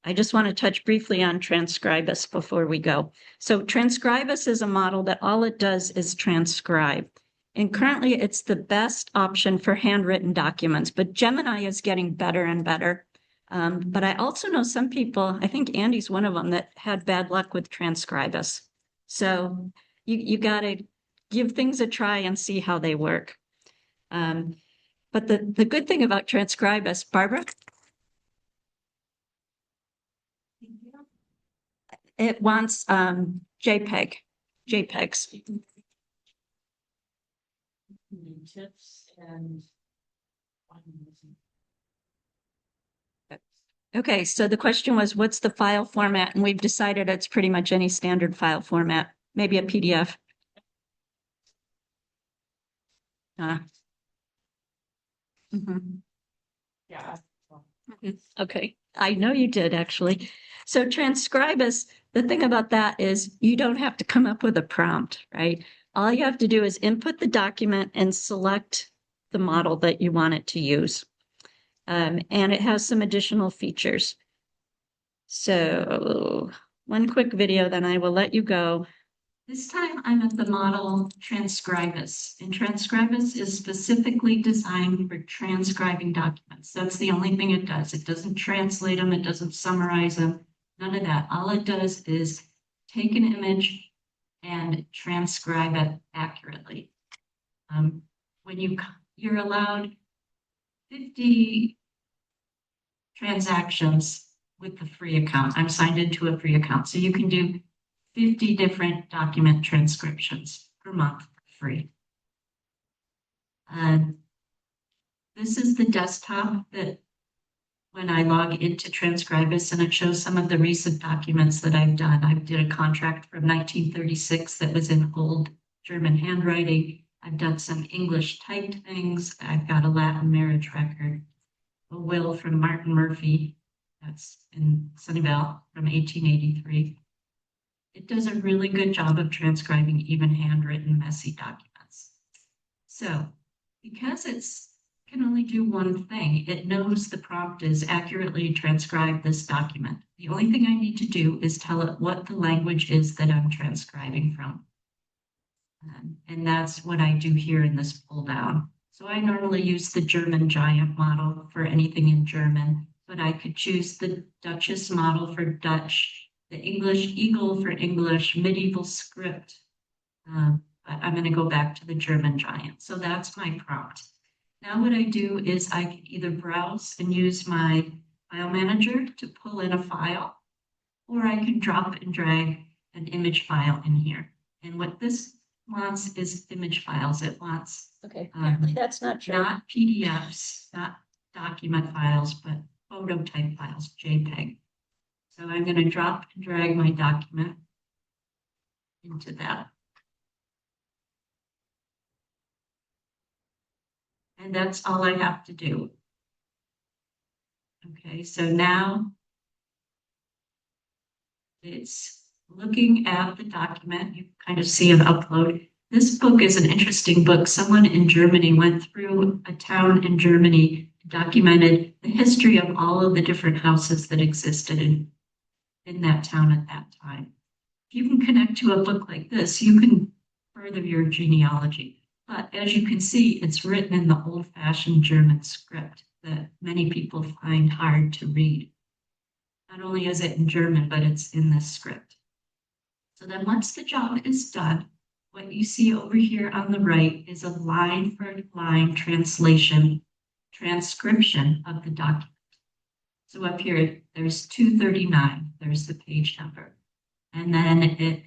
I just want to touch briefly on Transcribus before we go. So Transcribus is a model that all it does is transcribe. And currently it's the best option for handwritten documents, but Gemini is getting better and better. But I also know some people, I think Andy's one of them, that had bad luck with Transcribus. So you got to give things a try and see how they work. But the good thing about Transcribus, Barbara? It wants JPEGs. Tips and. Okay, so the question was, what's the file format? And we've decided it's pretty much any standard file format, maybe a PDF. Yeah. Okay, I know you did actually. So Transcribus, the thing about that is you don't have to come up with a prompt, right? All you have to do is input the document and select the model that you want it to use. And it has some additional features. So one quick video, then I will let you go. This time I'm at the model Transcribus, and Transcribus is specifically designed for transcribing documents. That's the only thing it does. It doesn't translate them, it doesn't summarize them, none of that. All it does is take an image and transcribe it accurately. When you're allowed 50 transactions with the free account. I'm signed into a free account, so you can do 50 different document transcriptions per month for free. This is the desktop that when I log into Transcribus, and it shows some of the recent documents that I've done. I did a contract from 1936 that was in old German handwriting. I've done some English typed things. I've got a Latin marriage record, a will from Martin Murphy, that's in Sunnyvale from 1883. It does a really good job of transcribing even handwritten, messy documents. So, because it's can only do one thing, it knows the prompt is accurately transcribe this document. The only thing I need to do is tell it what the language is that I'm transcribing from. And that's what I do here in this pull down. So I normally use the German giant model for anything in German, but I could choose the Duchess model for Dutch, the English Eagle for English, medieval script. But I'm going to go back to the German giant. So that's my prompt. Now what I do is I can either browse and use my file manager to pull in a file, or I can drop and drag an image file in here. And what this wants is image files. It wants Okay, apparently that's not true. not PDFs, not document files, but photo type files, JPEG. So I'm going to drop and drag my document into that. And that's all I have to do. Okay, so now it's looking at the document. You kind of see an upload. This book is an interesting book. Someone in Germany went through a town in Germany, documented the history of all of the different houses that existed in that town at that time. If you can connect to a book like this, you can further your genealogy. But as you can see, it's written in the old-fashioned German script that many people find hard to read. Not only is it in German, but it's in this script. So then once the job is done, what you see over here on the right is a line for line transcription of the document. So up here, there's 239, there's the page number. And then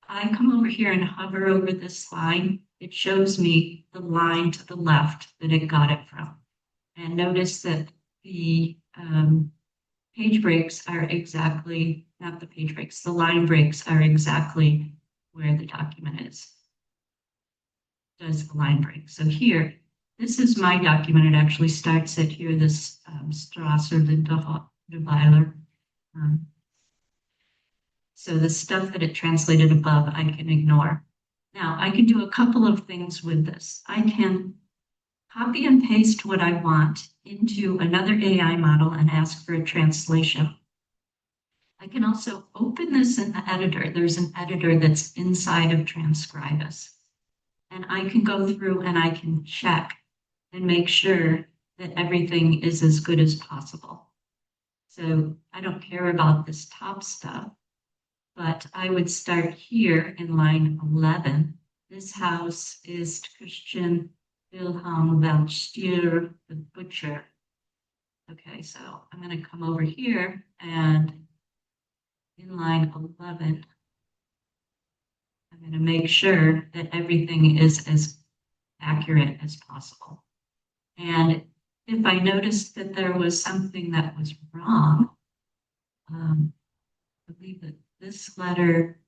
I come over here and hover over this line, it shows me the line to the left that it got it from. And notice that the page breaks are exactly, not the page breaks, the line breaks are exactly where the document is. Does the line break? So here, this is my document. It actually starts at here, this Strasser, the Weiler. So the stuff that it translated above, I can ignore. Now, I can do a couple of things with this. I can copy and paste what I want into another AI model and ask for a translation. I can also open this in the editor. There's an editor that's inside of Transcribus. And I can go through and I can check and make sure that everything is as good as possible. So I don't care about this top stuff, but I would start here in line 11. This house is Christian Wilhelm Weltstier, the butcher. Okay, so I'm going to come over here and in line 11, I'm going to make sure that everything is as accurate as possible. And if I noticed that there was something that was wrong, I believe that this letter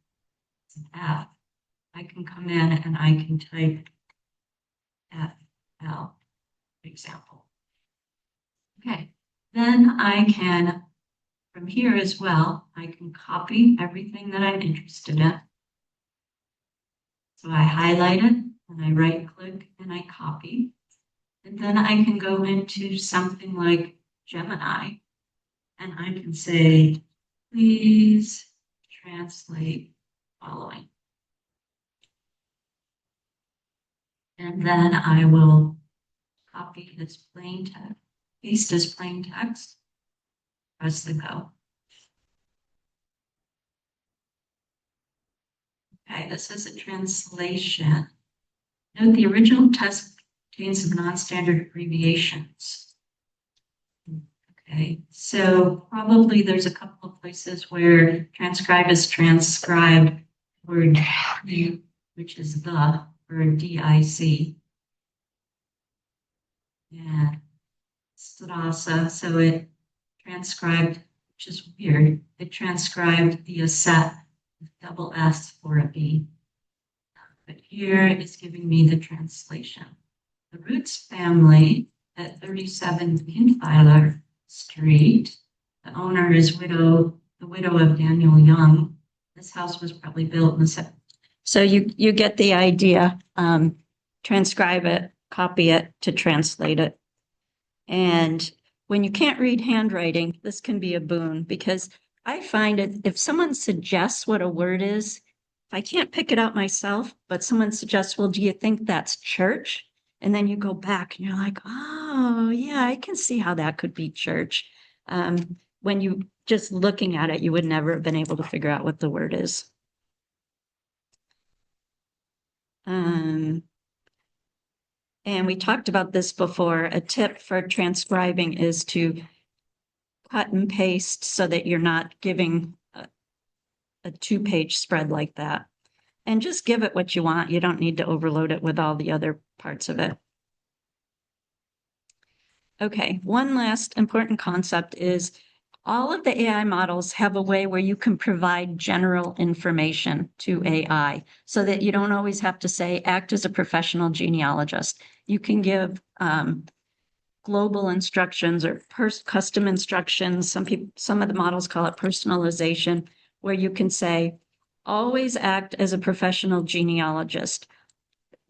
is an F, I can come in and I can type FL, for example. Okay, then I can, from here as well, I can copy everything that I'm interested in. So I highlight it and I right click and I copy. And then I can go into something like Gemini and I can say, please translate following. And then I will copy this plain text, paste as plain text, press the go. Okay, this is a translation. Note the original text contains some non-standard abbreviations. Okay, so probably there's a couple of places where transcribe is transcribed word D, which is the, or DIC. And Strasse, so it transcribed, which is weird, it transcribed the set with double S for a B. But here it's giving me the translation. The roots family at 37 Kindweiler Street. The owner is the widow of Daniel Young. This house was probably built in the. So you get the idea. Transcribe it, copy it to translate it. And when you can't read handwriting, this can be a boon because I find it if someone suggests what a word is, if I can't pick it out myself, but someone suggests, well, do you think that's church? And then you go back and you're like, oh, yeah, I can see how that could be church. When you just looking at it, you would never have been able to figure out what the word is. And we talked about this before. A tip for transcribing is to cut and paste so that you're not giving a two-page spread like that. And just give it what you want. You don't need to overload it with all the other parts of it. Okay, one last important concept is all of the AI models have a way where you can provide general information to AI so that you don't always have to say, act as a professional genealogist. You can give global instructions or custom instructions. Some of the models call it personalization, where you can say, always act as a professional genealogist.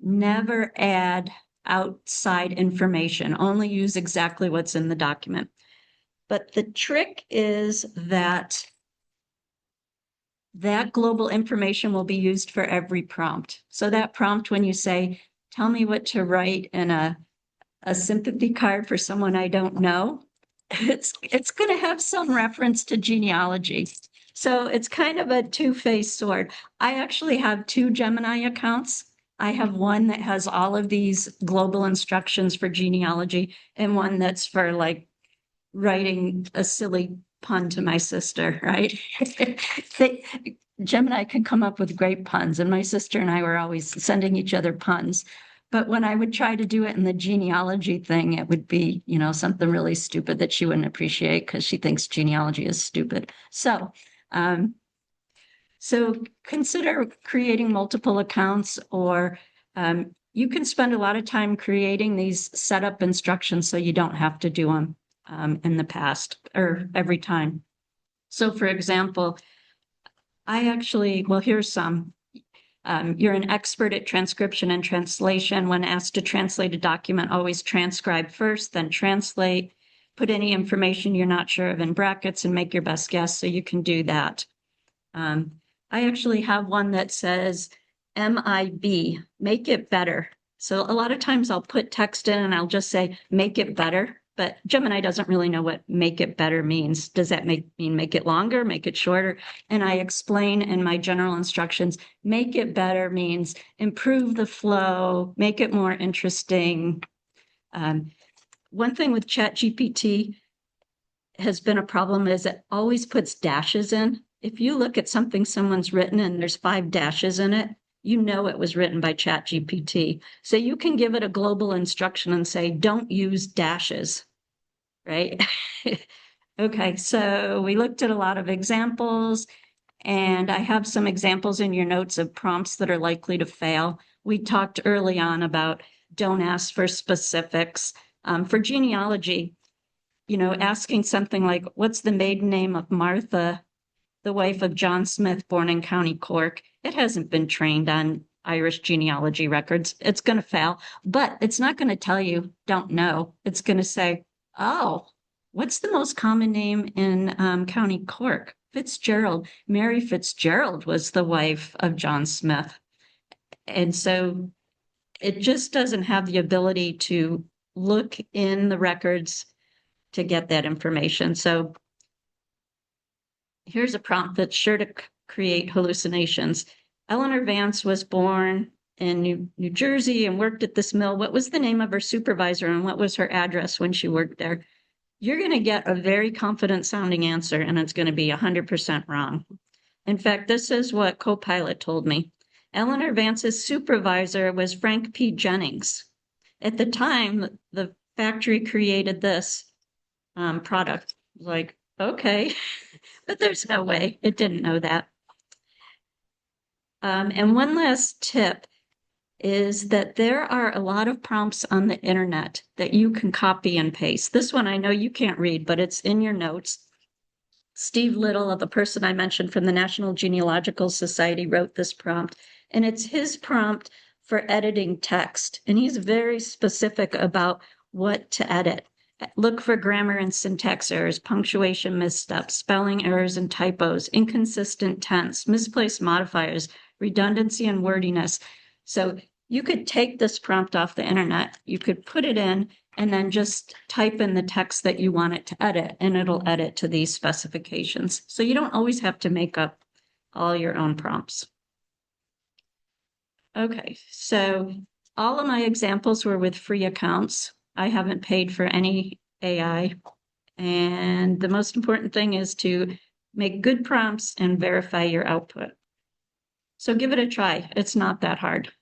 Never add outside information, only use exactly what's in the document. But the trick is that global information will be used for every prompt. So that prompt, when you say, tell me what to write in a sympathy card for someone I don't know, it's going to have some reference to genealogy. So it's kind of a two-faced sword. I actually have two Gemini accounts. I have one that has all of these global instructions for genealogy and one that's for like writing a silly pun to my sister, right? Gemini can come up with great puns, and my sister and I were always sending each other puns. But when I would try to do it in the genealogy thing, it would be, something really stupid that she wouldn't appreciate because she thinks genealogy is stupid. So consider creating multiple accounts, or you can spend a lot of time creating these setup instructions so you don't have to do them in the past or every time. So for example, here's some. You're an expert at transcription and translation. When asked to translate a document, always transcribe first, then translate. Put any information you're not sure of in brackets and make your best guess so you can do that. I actually have one that says MIB, make it better. So a lot of times I'll put text in and I'll just say, make it better. But Gemini doesn't really know what make it better means. Does that mean make it longer, make it shorter? And I explain in my general instructions, make it better means improve the flow, make it more interesting. One thing with ChatGPT has been a problem is it always puts dashes in. If you look at something someone's written and there's 5 dashes in it, you know it was written by ChatGPT. So you can give it a global instruction and say, don't use dashes, right? Okay, so we looked at a lot of examples, and I have some examples in your notes of prompts that are likely to fail. We talked early on about don't ask for specifics. For genealogy, asking something like, what's the maiden name of Martha, the wife of John Smith, born in County Cork? It hasn't been trained on Irish genealogy records. It's going to fail, but it's not going to tell you, don't know. It's going to say, oh, what's the most common name in County Cork? Fitzgerald. Mary Fitzgerald was the wife of John Smith. And so it just doesn't have the ability to look in the records to get that information. So here's a prompt that's sure to create hallucinations. Eleanor Vance was born in New Jersey and worked at this mill. What was the name of her supervisor and what was her address when she worked there? You're going to get a very confident sounding answer, and it's going to be 100% wrong. In fact, this is what Copilot told me. Eleanor Vance's supervisor was Frank P. Jennings. At the time, the factory created this product. Like, okay, but there's no way. It didn't know that. And one last tip. is that there are a lot of prompts on the internet that you can copy and paste. This one I know you can't read, but it's in your notes. Steve Little, the person I mentioned from the National Genealogical Society, wrote this prompt, and it's his prompt for editing text. And he's very specific about what to edit. Look for grammar and syntax errors, punctuation missteps, spelling errors and typos, inconsistent tense, misplaced modifiers, redundancy and wordiness. So you could take this prompt off the internet, you could put it in, and then just type in the text that you want it to edit, and it'll edit to these specifications. So you don't always have to make up all your own prompts. Okay, so all of my examples were with free accounts. I haven't paid for any AI. And the most important thing is to make good prompts and verify your output. So give it a try. It's not that hard.